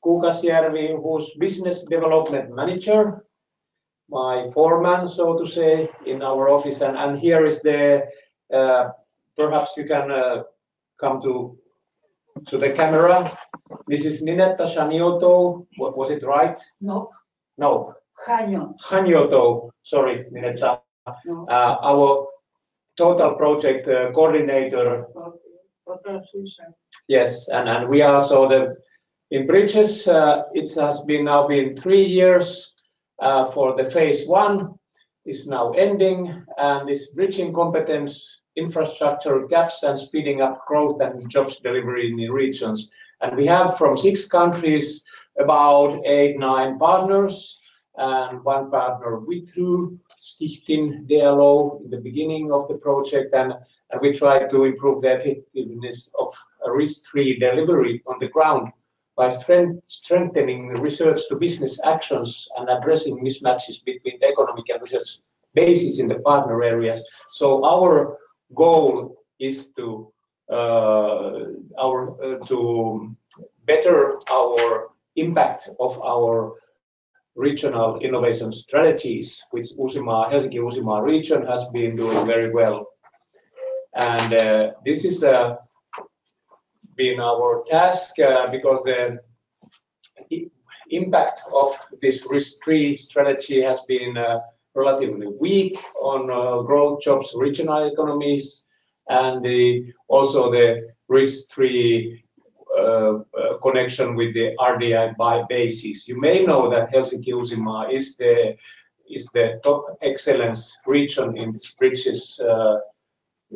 Kuukasjärvi, who's business development manager, my foreman, so to say, in our office. And here is the, perhaps you can come to the camera. This is Ninetta Shanioto. Was it right? No. No. Hanyoto. Sorry, Ninetta. No. Our total project coordinator. Yes, and we are so in Bridges. It has now been 3 years for the phase 1 is now ending, and this bridging competence, infrastructure gaps, and speeding up growth and jobs delivery in the regions. And we have from 6 countries about 8-9 partners, and 1 partner withdrew, Stichting DLO, in the beginning of the project, and we try to improve the effectiveness of risk-free delivery on the ground by strengthening research to business actions and addressing mismatches between the economic and research bases in the partner areas. So our goal is to better our impact of our regional innovation strategies, which Helsinki-Uusimaa region has been doing very well. And this is been our task because the impact of this risk-free strategy has been relatively weak on growth, jobs, regional economies, and also the risk-free connection with the RDI by basis. You may know that Helsinki-Uusimaa is the top excellence region in this Bridges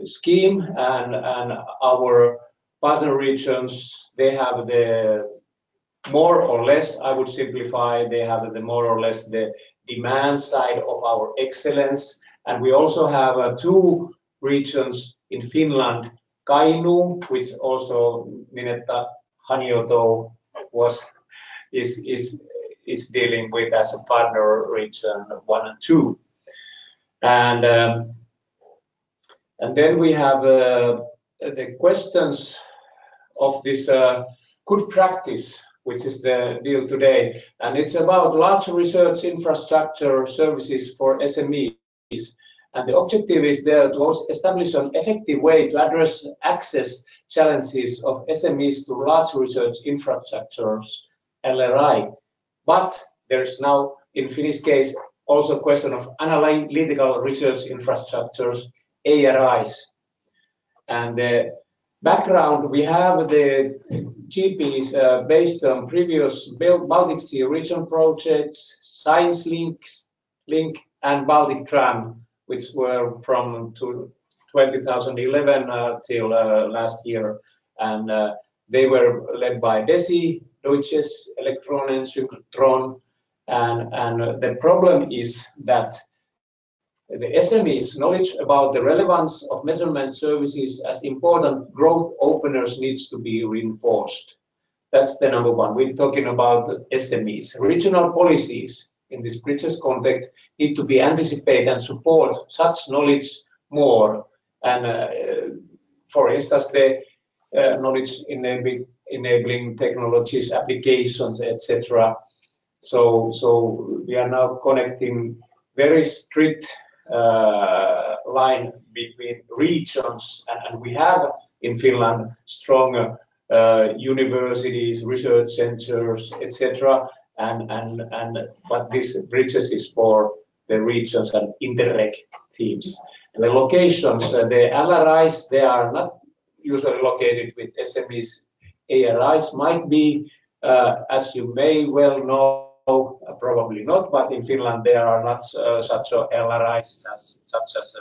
scheme, and our partner regions, they have the more or less, I would simplify, they have the more or less the demand side of our excellence, and we also have 2 regions in Finland, Kainuu, which also Ninetta Hanioto is dealing with as a partner region 1 and 2. And then we have the questions of this good practice, which is the deal today. And it's about large research infrastructure services for SMEs. And the objective is there to establish an effective way to address access challenges of SMEs to large research infrastructures, LRI. But there is now, in Finnish case, also a question of analytical research infrastructures, ARIs. And the background, we have the GPs based on previous Baltic Sea region projects, Science Link and Baltic Tram, which were from 2011 till last year. And they were led by DESI, Deutsches Elektronensynchrotron. And the problem is that the SMEs' knowledge about the relevance of measurement services as important growth openers needs to be reinforced. That's the number one. We're talking about SMEs. Regional policies in this bridges context need to be anticipate and support such knowledge more. And for instance, the knowledge enabling technologies, applications, etc. So we are now connecting very strict line between regions, and we have in Finland strong universities, research centers, etc. But this bridges is for the regions and Interreg teams. And the locations, the LRIs, they are not usually located with SMEs. ARIs might be, as you may well know, probably not, but in Finland there are not such LRIs such as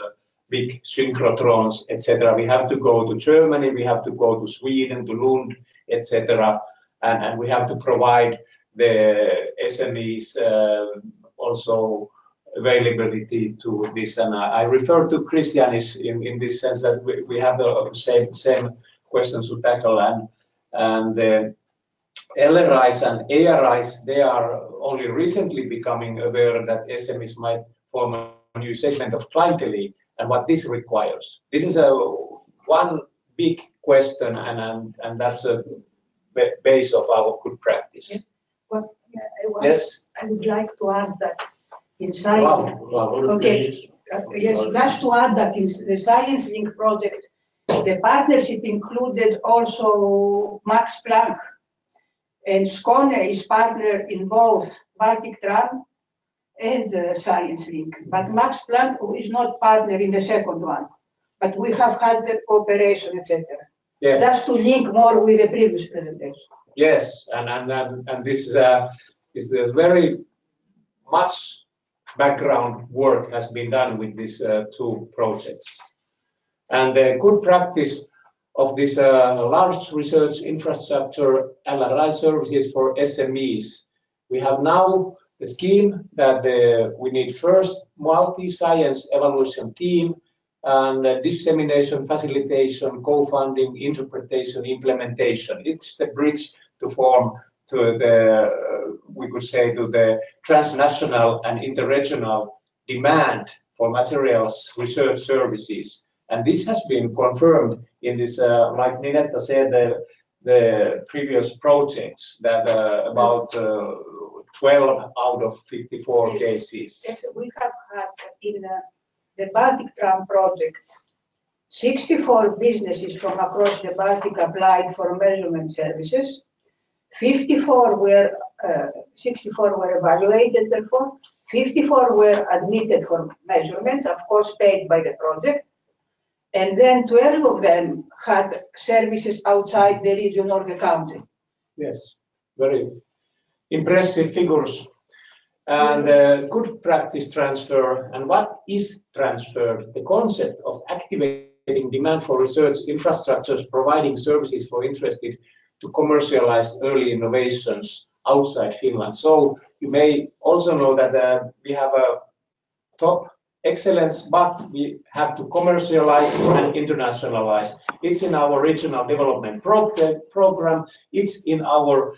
big synchrotrons, etc. We have to go to Germany, we have to go to Sweden, to Lund, etc. And we have to provide the SMEs also availability to this. And I refer to Christianis in this sense that we have the same questions to tackle. And the LRIs and ARIs, they are only recently becoming aware that SMEs might form a new segment of clientele and what this requires. This is one big question, and that's a base of our good practice. Yes. Well, Yes. I would like to add that in science. Okay. Yes, just to add that in the Science Link project, the partnership included also Max Planck, and Skåne is partner in both Baltic Tram and Science Link. But Max Planck is not partner in the second one. But we have had the cooperation, etc. Yes. Just to link more with the previous presentation. Yes, and this is a very much background work has been done with these two projects. And the good practice of this large research infrastructure LRI services for SMEs. We have now the scheme that we need first multi-science evaluation team and dissemination, facilitation, co-funding, interpretation, implementation. It's the bridge to form to the, we could say, to the transnational and interregional demand for materials research services. And this has been confirmed in this, like Ninetta said, the previous projects that about 12 out of 54 cases. Yes, we have had in the Baltic Tram project, 64 businesses from across the Baltic applied for measurement services. 64 were evaluated, therefore 54 were admitted for measurement, of course paid by the project, and then 12 of them had services outside the region or the country. Yes, very impressive figures. And good practice transfer. And what is transferred? The concept of activating demand for research infrastructures, providing services for interested to commercialize early innovations outside Finland. So you may also know that we have a top excellence, but we have to commercialize and internationalize. It's in our regional development program. It's in our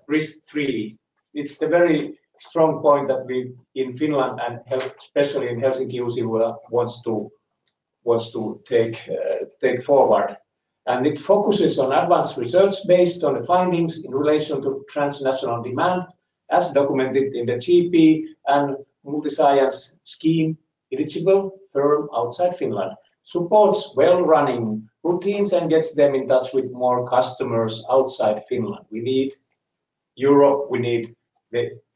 risk treaty. It's the very strong point that we in Finland and especially in Helsinki wants to take forward. And it focuses on advanced research based on the findings in relation to transnational demand as documented in the GP and multi-science scheme eligible firm outside Finland, supports well-running routines and gets them in touch with more customers outside Finland. We need Europe, we need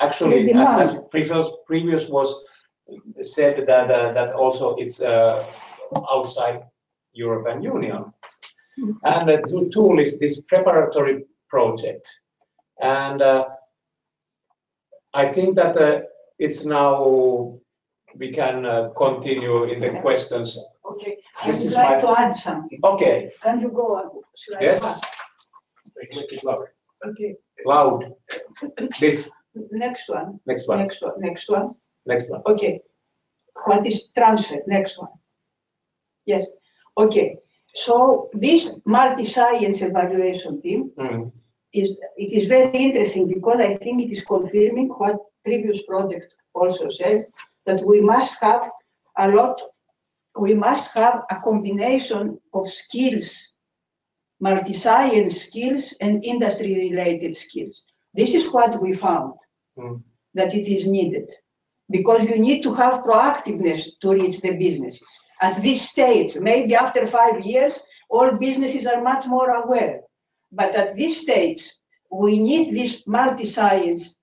actually, as previous was said, that also it's outside European Union. And the tool is this preparatory project. And I think that it's now we can continue in the questions. Okay, I would like to add something. Okay. Can you go on? Yes. Make it loud. Okay. Loud. This. Next one. Next one. Next one. Next one. Next one. Okay. What is transfer? Next one. Yes. Okay. So this multi-science evaluation team is very interesting because I think it is confirming what previous project also said, that we must have a combination of skills, multi-science skills and industry-related skills. This is what we found, that it is needed, because you need to have proactiveness to reach the businesses. At this stage, maybe after 5 years, all businesses are much more aware. But at this stage, we need these multi-science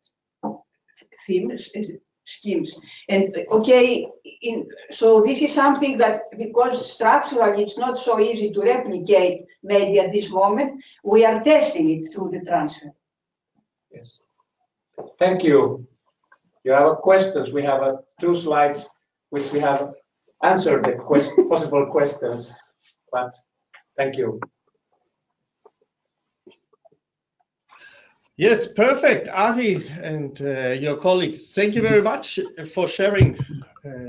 schemes. And okay, so this is something that, because structurally it's not so easy to replicate maybe at this moment, we are testing it through the transfer. Yes. Thank you. You have questions. We have 2 slides which we have answered the possible questions, but thank you. Yes, perfect. Ari and your colleagues, thank you very much for sharing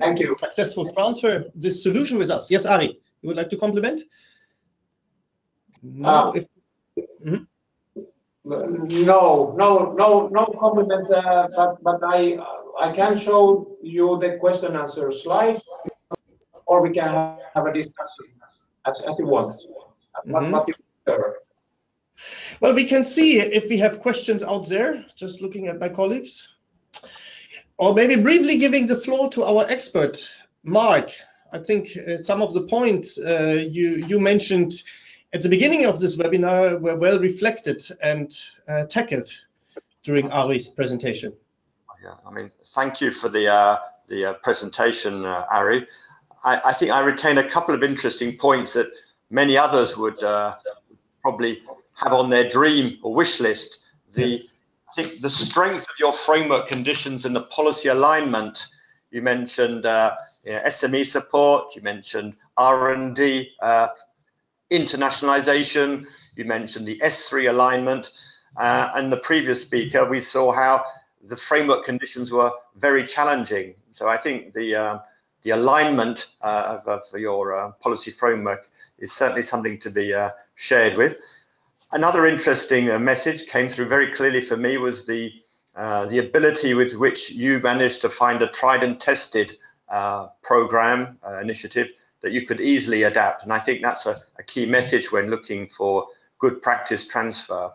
thank you. Successful transfer, this solution with us. Yes, Ari, you would like to compliment? No, no compliments, but I can show you the question answer slides, or we can have a discussion as you want. What you prefer. Well, we can see if we have questions out there, just looking at my colleagues. Or maybe briefly giving the floor to our expert, Mark. I think some of the points you mentioned at the beginning of this webinar were well reflected and tackled during Ari's presentation. Yeah, I mean, thank you for the presentation, Ari. I think I retain a couple of interesting points that many others would probably have on their dream or wish list. I think the strength of your framework conditions and the policy alignment. You mentioned SME support, you mentioned R&D, internationalization, you mentioned the S3 alignment, and the previous speaker, we saw how the framework conditions were very challenging. So I think the alignment for your policy framework is certainly something to be shared with. Another interesting message came through very clearly for me was the ability with which you managed to find a tried and tested program initiative that you could easily adapt. And I think that's a key message when looking for good practice transfer.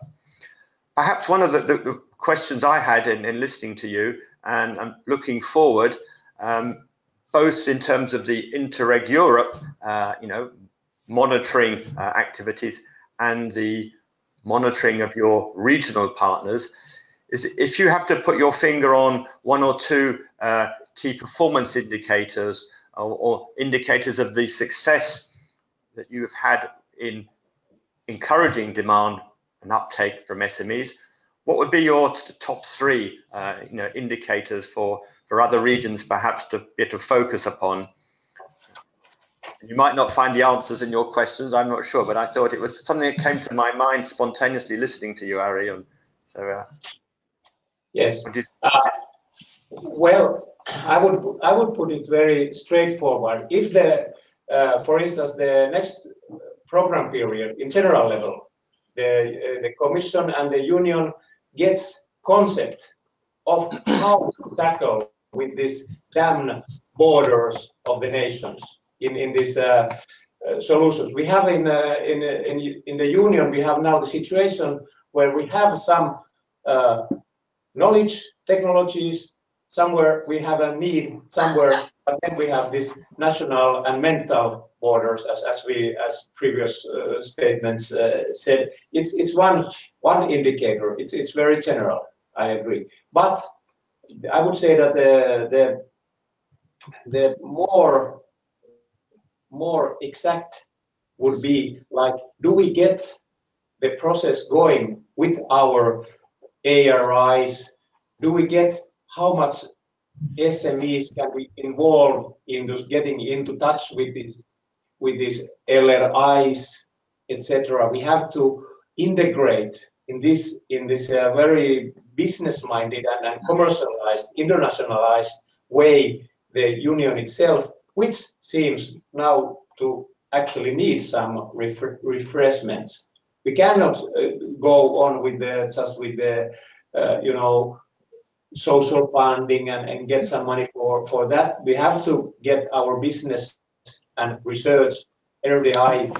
Perhaps one of the questions I had in listening to you and looking forward, both in terms of the Interreg Europe, monitoring activities and the monitoring of your regional partners, is if you have to put your finger on 1 or 2 key performance indicators or indicators of the success that you've had in encouraging demand and uptake from SMEs, what would be your top 3 indicators for other regions perhaps to get to focus upon? You might not find the answers in your questions, I'm not sure, but I thought it was something that came to my mind spontaneously listening to you, Ari. So, yes. Well, I would put it very straightforward. If for instance, the next program period in general level, the Commission and the Union gets concept of how to tackle with these damn borders of the nations in these solutions. We have in the Union, we have now the situation where we have some knowledge, technologies, somewhere we have a need somewhere, but then we have this national and mental borders, as previous statements said. It's one indicator. It's very general. I agree, but I would say that the more exact would be like, do we get the process going with our ARIs? Do we get how much SMEs can we involve in just getting into touch with these LRIs, etc.? We have to integrate in this very business-minded and commercialized, internationalized way the union itself, which seems now to actually need some refreshments. We cannot go on with just with the social funding and get some money for that. We have to get our business and research RDI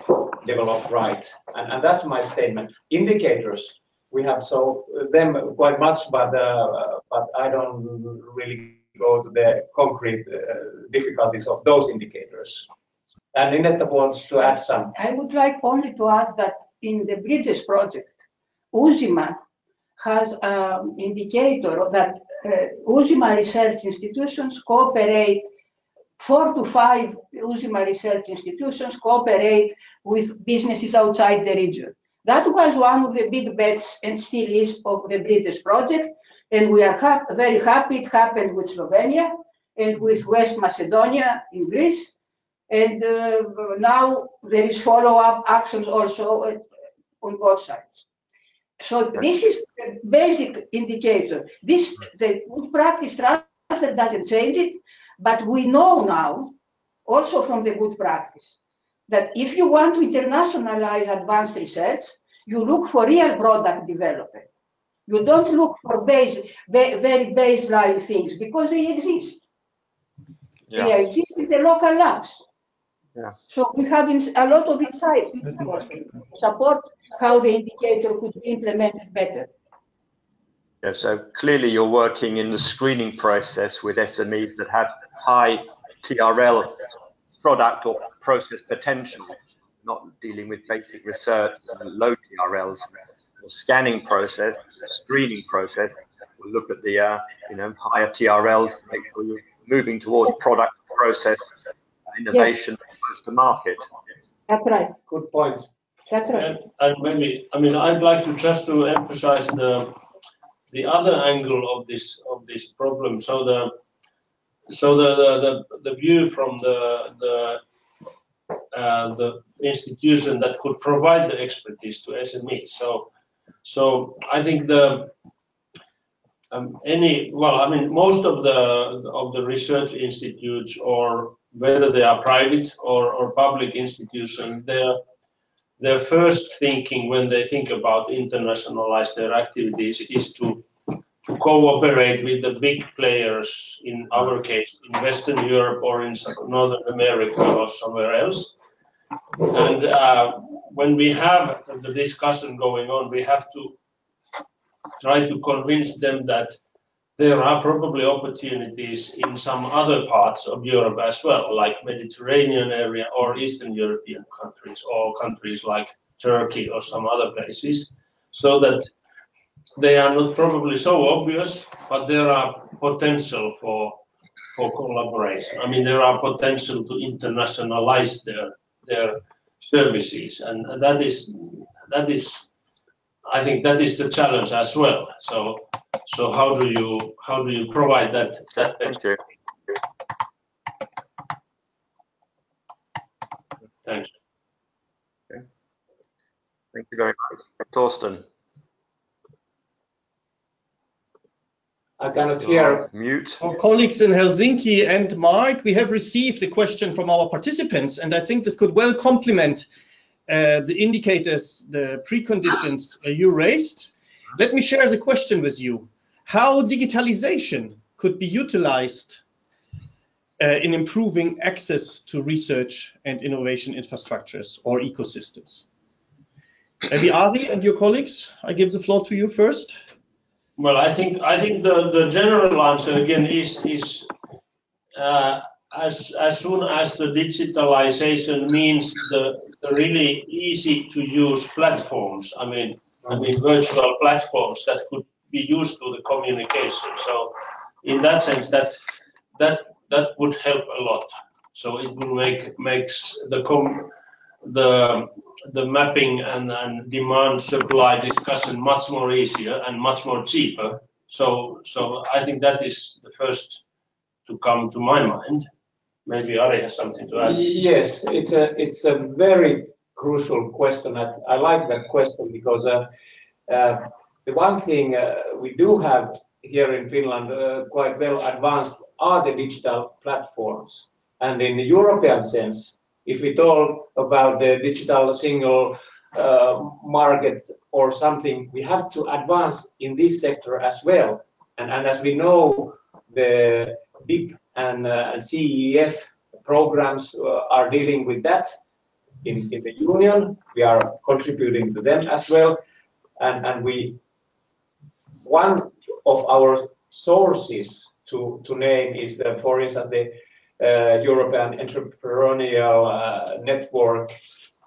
developed right, and that's my statement. Indicators, we have them quite much, but I don't really go to the concrete difficulties of those indicators. And Inetta wants to add some. I would like only to add that in the Bridges project, USIMA has an indicator that USIMA research institutions cooperate, 4 to 5 USIMA research institutions cooperate with businesses outside the region. That was one of the big bets and still is of the Bridges project, and we are very happy it happened with Slovenia and with West Macedonia in Greece, and now there is follow-up actions also on both sides. So this is the basic indicator. The good practice transfer doesn't change it, but we know now, also from the good practice, that if you want to internationalize advanced research, you look for real product development. You don't look for very baseline things, because they exist. Yeah. They exist in the local labs. Yeah. So we have a lot of insight to support how the indicator could be implemented better. Yeah, so clearly you're working in the screening process with SMEs that have high TRL product or process potential, not dealing with basic research and low TRLs. The scanning process, the screening process, we'll look at the higher TRLs to make sure you're moving towards product process innovation to market. That's right. Good point. That's right. And maybe, I'd like to just to emphasize the other angle of this problem. So the view from the institution that could provide the expertise to SMEs. So I think most of the research institutes, or whether they are private or public institutions, their first thinking when they think about internationalize their activities is to cooperate with the big players, in our case in Western Europe or in Northern America or somewhere else. And when we have the discussion going on, we have to try to convince them that there are probably opportunities in some other parts of Europe as well, like Mediterranean area or Eastern European countries, or countries like Turkey or some other places, so that they are not probably so obvious, but there are potential for collaboration. There are potential to internationalize their services, and that is I think that is the challenge as well. So how do you provide that? Thank you. Thanks. Okay. Thank you very much, Torsten. I cannot hear. Mute. Our colleagues in Helsinki and Mark, we have received a question from our participants, and I think this could well complement the indicators, the preconditions you raised. Let me share the question with you. How digitalization could be utilized in improving access to research and innovation infrastructures or ecosystems? Maybe Ari and your colleagues, I give the floor to you first. Well, I think the general answer again is as soon as the digitalization means the really easy to use platforms. I mean virtual platforms that could be used to the communication. So in that sense, that would help a lot. So it will makes the mapping and demand supply discussion much more easier and much more cheaper. So I think that is the first to come to my mind. Maybe Ari has something to add. Yes, it's a very crucial question. I like that question because the one thing we do have here in Finland quite well advanced are the digital platforms. And in the European sense, if we talk about the digital single market or something, we have to advance in this sector as well. And as we know, the BIP and CEF programs are dealing with that in the Union. We are contributing to them as well. And one of our sources to name is, for instance, the European Entrepreneurial Network,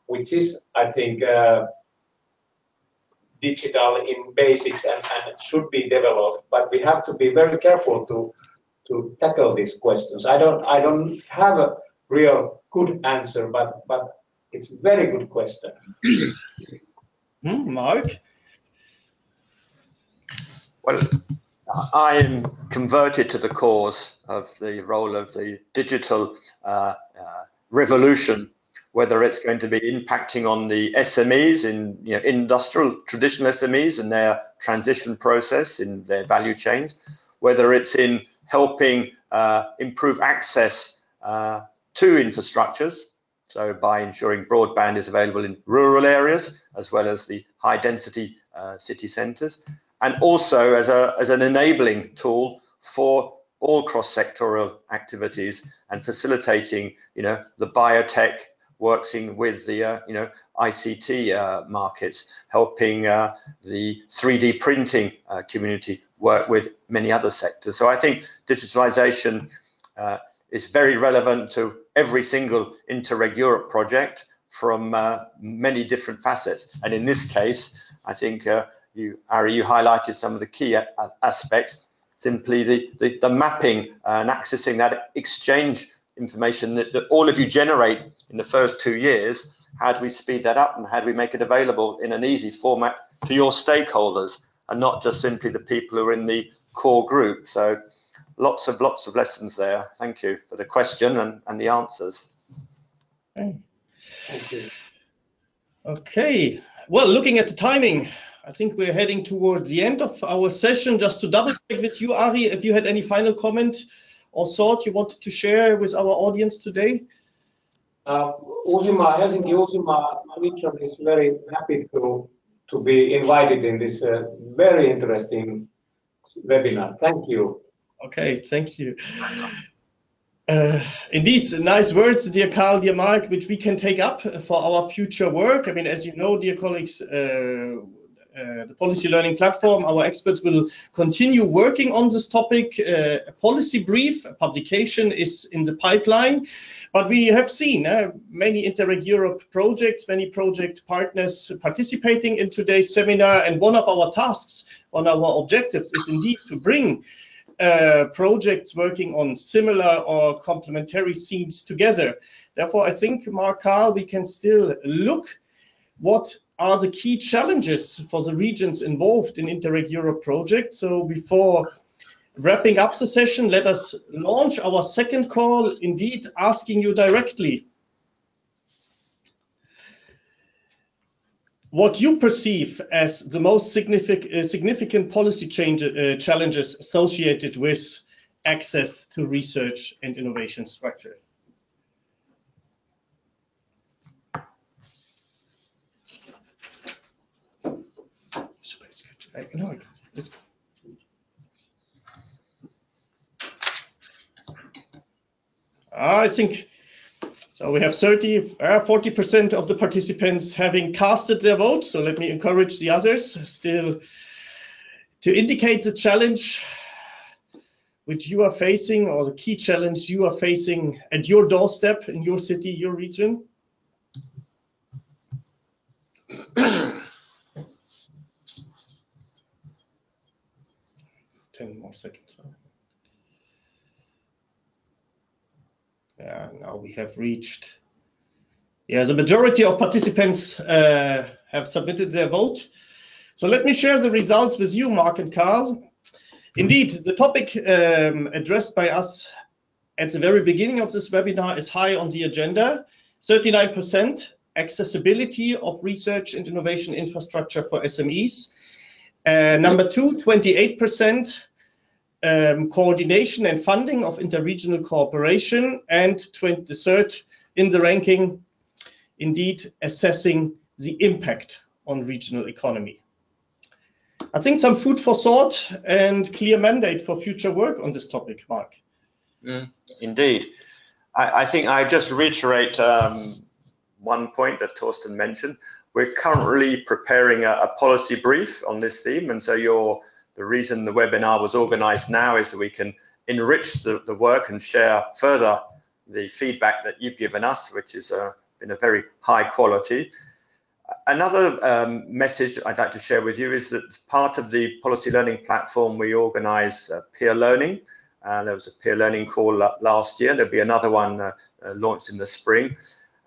which is, I think, digital in basics and should be developed. But we have to be very careful to tackle these questions. I don't have a real good answer, but it's a very good question. Mark? Well, I am converted to the cause of the role of the digital revolution, whether it's going to be impacting on the SMEs in industrial traditional SMEs and their transition process in their value chains, whether it's in helping improve access to infrastructures, so by ensuring broadband is available in rural areas as well as the high density city centres, and also as an enabling tool for all cross-sectoral activities and facilitating, the biotech working with the, ICT markets, helping the 3D printing community work with many other sectors. So I think digitalization is very relevant to every single Interreg Europe project from many different facets. And in this case, I think Ari, you highlighted some of the key aspects, simply the mapping and accessing that exchange information that all of you generate in the first 2 years. How do we speed that up and how do we make it available in an easy format to your stakeholders and not just simply the people who are in the core group? So lots of lessons there. Thank you for the question and the answers. Okay. Thank you. Okay, well, looking at the timing, I think we're heading towards the end of our session. Just to double check with you, Ari, if you had any final comment or thought you wanted to share with our audience today? Helsinki Uusimaa Midterm is very happy to be invited in this very interesting webinar. Thank you. Okay, thank you. In these nice words, dear Carl, dear Mark, which we can take up for our future work. I mean, as you know, dear colleagues, the Policy Learning Platform, our experts will continue working on this topic. A policy brief, a publication is in the pipeline, but we have seen many Interreg Europe projects, many project partners participating in today's seminar, and one of our tasks, one of our objectives is indeed to bring projects working on similar or complementary themes together. Therefore, I think, Mark, Carl, we can still look what are the key challenges for the regions involved in Interreg Europe projects. So before wrapping up the session, let us launch our second call, indeed asking you directly, what you perceive as the most significant policy challenges associated with access to research and innovation structure. I think so. We have 40% of the participants having casted their vote. So let me encourage the others still to indicate the challenge which you are facing, or the key challenge you are facing at your doorstep in your city, your region. 10 more seconds. Yeah, now we have reached. Yeah, the majority of participants have submitted their vote. So let me share the results with you, Mark and Carl. Indeed, the topic addressed by us at the very beginning of this webinar is high on the agenda. 39% accessibility of research and innovation infrastructure for SMEs. Number two, 28% coordination and funding of interregional cooperation. And the third in the ranking, indeed, assessing the impact on regional economy. I think some food for thought and clear mandate for future work on this topic, Mark. Indeed. I think I just reiterate one point that Torsten mentioned. We're currently preparing a policy brief on this theme, and so the reason the webinar was organized now is that we can enrich the work and share further the feedback that you've given us, which has been a very high quality. Another message I'd like to share with you is that as part of the policy learning platform, we organize peer learning. There was a peer learning call last year. There'll be another one launched in the spring.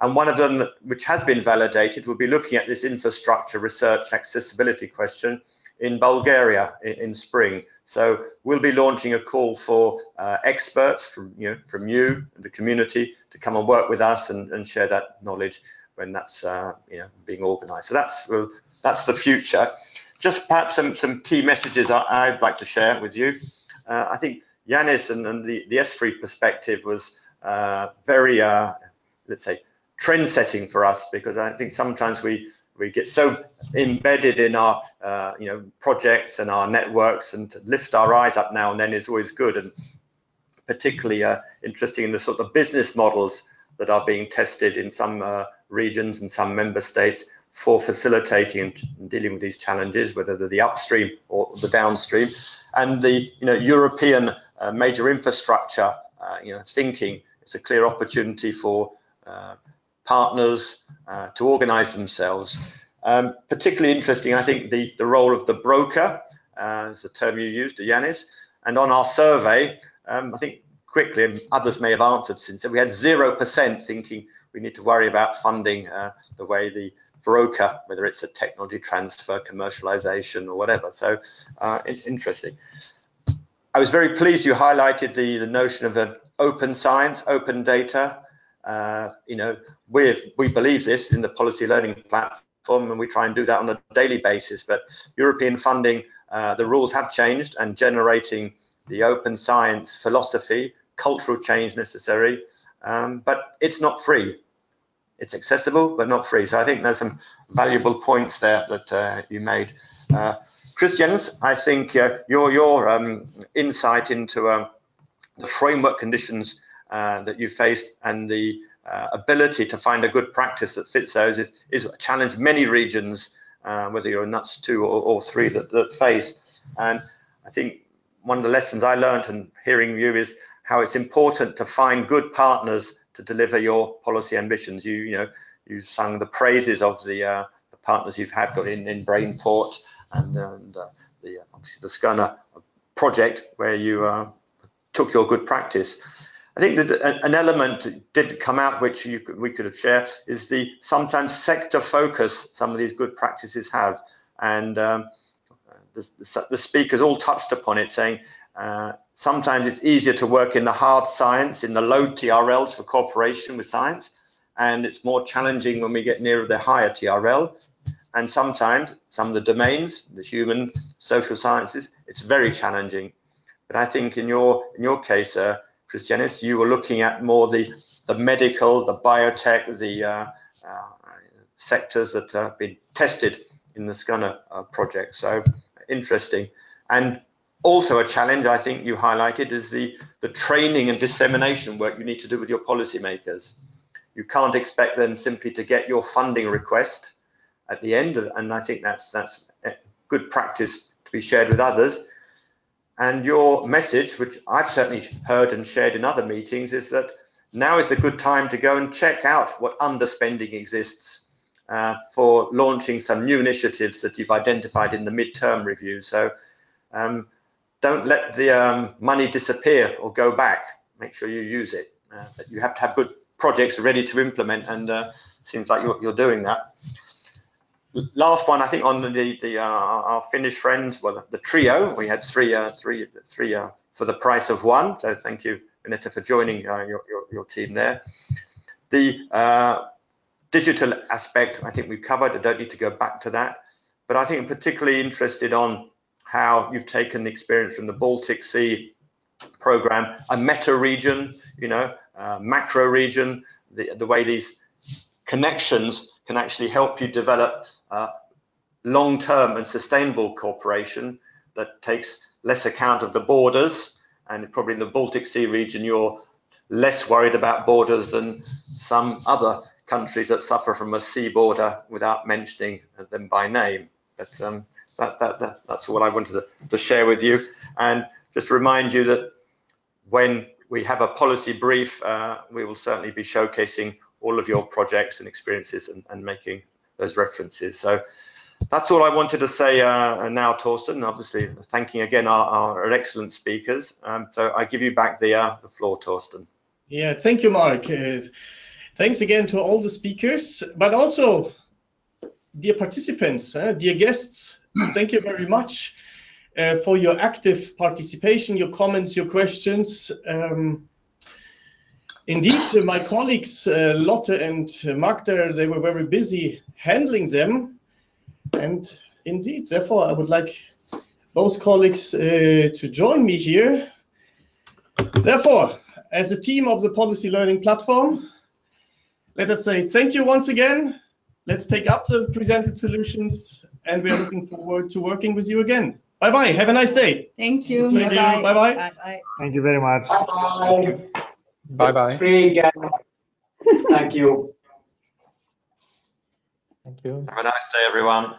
And one of them, which has been validated, will be looking at this infrastructure research accessibility question in Bulgaria in spring. So we'll be launching a call for experts from you, the community, to come and work with us and share that knowledge when that's being organized. So that's the future. Just perhaps some key messages I'd like to share with you. I think Yanis and the ESFRI perspective was very, let's say, trend-setting for us, because I think sometimes we get so embedded in our projects and our networks, and to lift our eyes up now and then is always good, and particularly interesting in the sort of business models that are being tested in some regions and some member states for facilitating and dealing with these challenges, whether they're the upstream or the downstream. And the European major infrastructure thinking, it's a clear opportunity for partners to organize themselves. Particularly interesting, I think, the role of the broker, is the term you used, Yanis. And on our survey, I think quickly, and others may have answered since, we had 0% thinking we need to worry about funding the way the broker, whether it's a technology transfer, commercialization, or whatever. So it's interesting. I was very pleased you highlighted the notion of open science, open data. We believe this in the policy learning platform, and we try and do that on a daily basis. But European funding, the rules have changed, and generating the open science philosophy, cultural change necessary, but it's not free. It's accessible, but not free. So I think there's some valuable points there that you made. Christians, I think your insight into the framework conditions that you faced and the ability to find a good practice that fits those is a challenge many regions, whether you're nuts 2 or 3 that face. And I think one of the lessons I learned and hearing you is how it's important to find good partners to deliver your policy ambitions. You sung the praises of the partners you've had got in Brainport and obviously the Skåne project where you took your good practice. I think there's an element that didn't come out which we could have shared is the sometimes sector focus some of these good practices have, and the speakers all touched upon it, saying sometimes it's easier to work in the hard science, in the low TRLs for cooperation with science, and it's more challenging when we get nearer the higher TRL. and sometimes some of the domains, the human, social sciences, it's very challenging. But I think in your case, Christianis, you were looking at more the medical, the biotech, the sectors that have been tested in the SCUNA project. So interesting. And also a challenge I think you highlighted is the training and dissemination work you need to do with your policymakers. You can't expect them simply to get your funding request at the end, and I think that's good practice to be shared with others. And your message, which I've certainly heard and shared in other meetings, is that now is a good time to go and check out what underspending exists for launching some new initiatives that you've identified in the midterm review. So don't let the money disappear or go back. Make sure you use it. But you have to have good projects ready to implement, and seems like you're doing that. Last one, I think, on our Finnish friends, well, the trio. We had three for the price of one. So thank you, Anita, for joining your team there. The digital aspect, I think we've covered. I don't need to go back to that. But I think I'm particularly interested on how you've taken the experience from the Baltic Sea program, a meta region, macro region, the way these connections can actually help you develop long-term and sustainable cooperation that takes less account of the borders. And probably in the Baltic Sea region, you're less worried about borders than some other countries that suffer from a sea border without mentioning them by name. But that's what I wanted to share with you. And just remind you that when we have a policy brief, we will certainly be showcasing all of your projects and experiences and making those references. So that's all I wanted to say now, Torsten. Obviously, thanking again our excellent speakers. So I give you back the floor, Torsten. Yeah, thank you, Mark. Thanks again to all the speakers, but also dear participants, dear guests, thank you very much for your active participation, your comments, your questions. Indeed, my colleagues Lotte and Magda, they were very busy handling them. And indeed, therefore, I would like both colleagues to join me here. Therefore, as a team of the Policy Learning Platform, let us say thank you once again. Let's take up the presented solutions, and we are looking forward to working with you again. Bye-bye. Have a nice day. Thank you. Thank you. Bye-bye. Bye-bye. Thank you very much. Bye. Bye-bye. Thank you. Thank you. Have a nice day, everyone.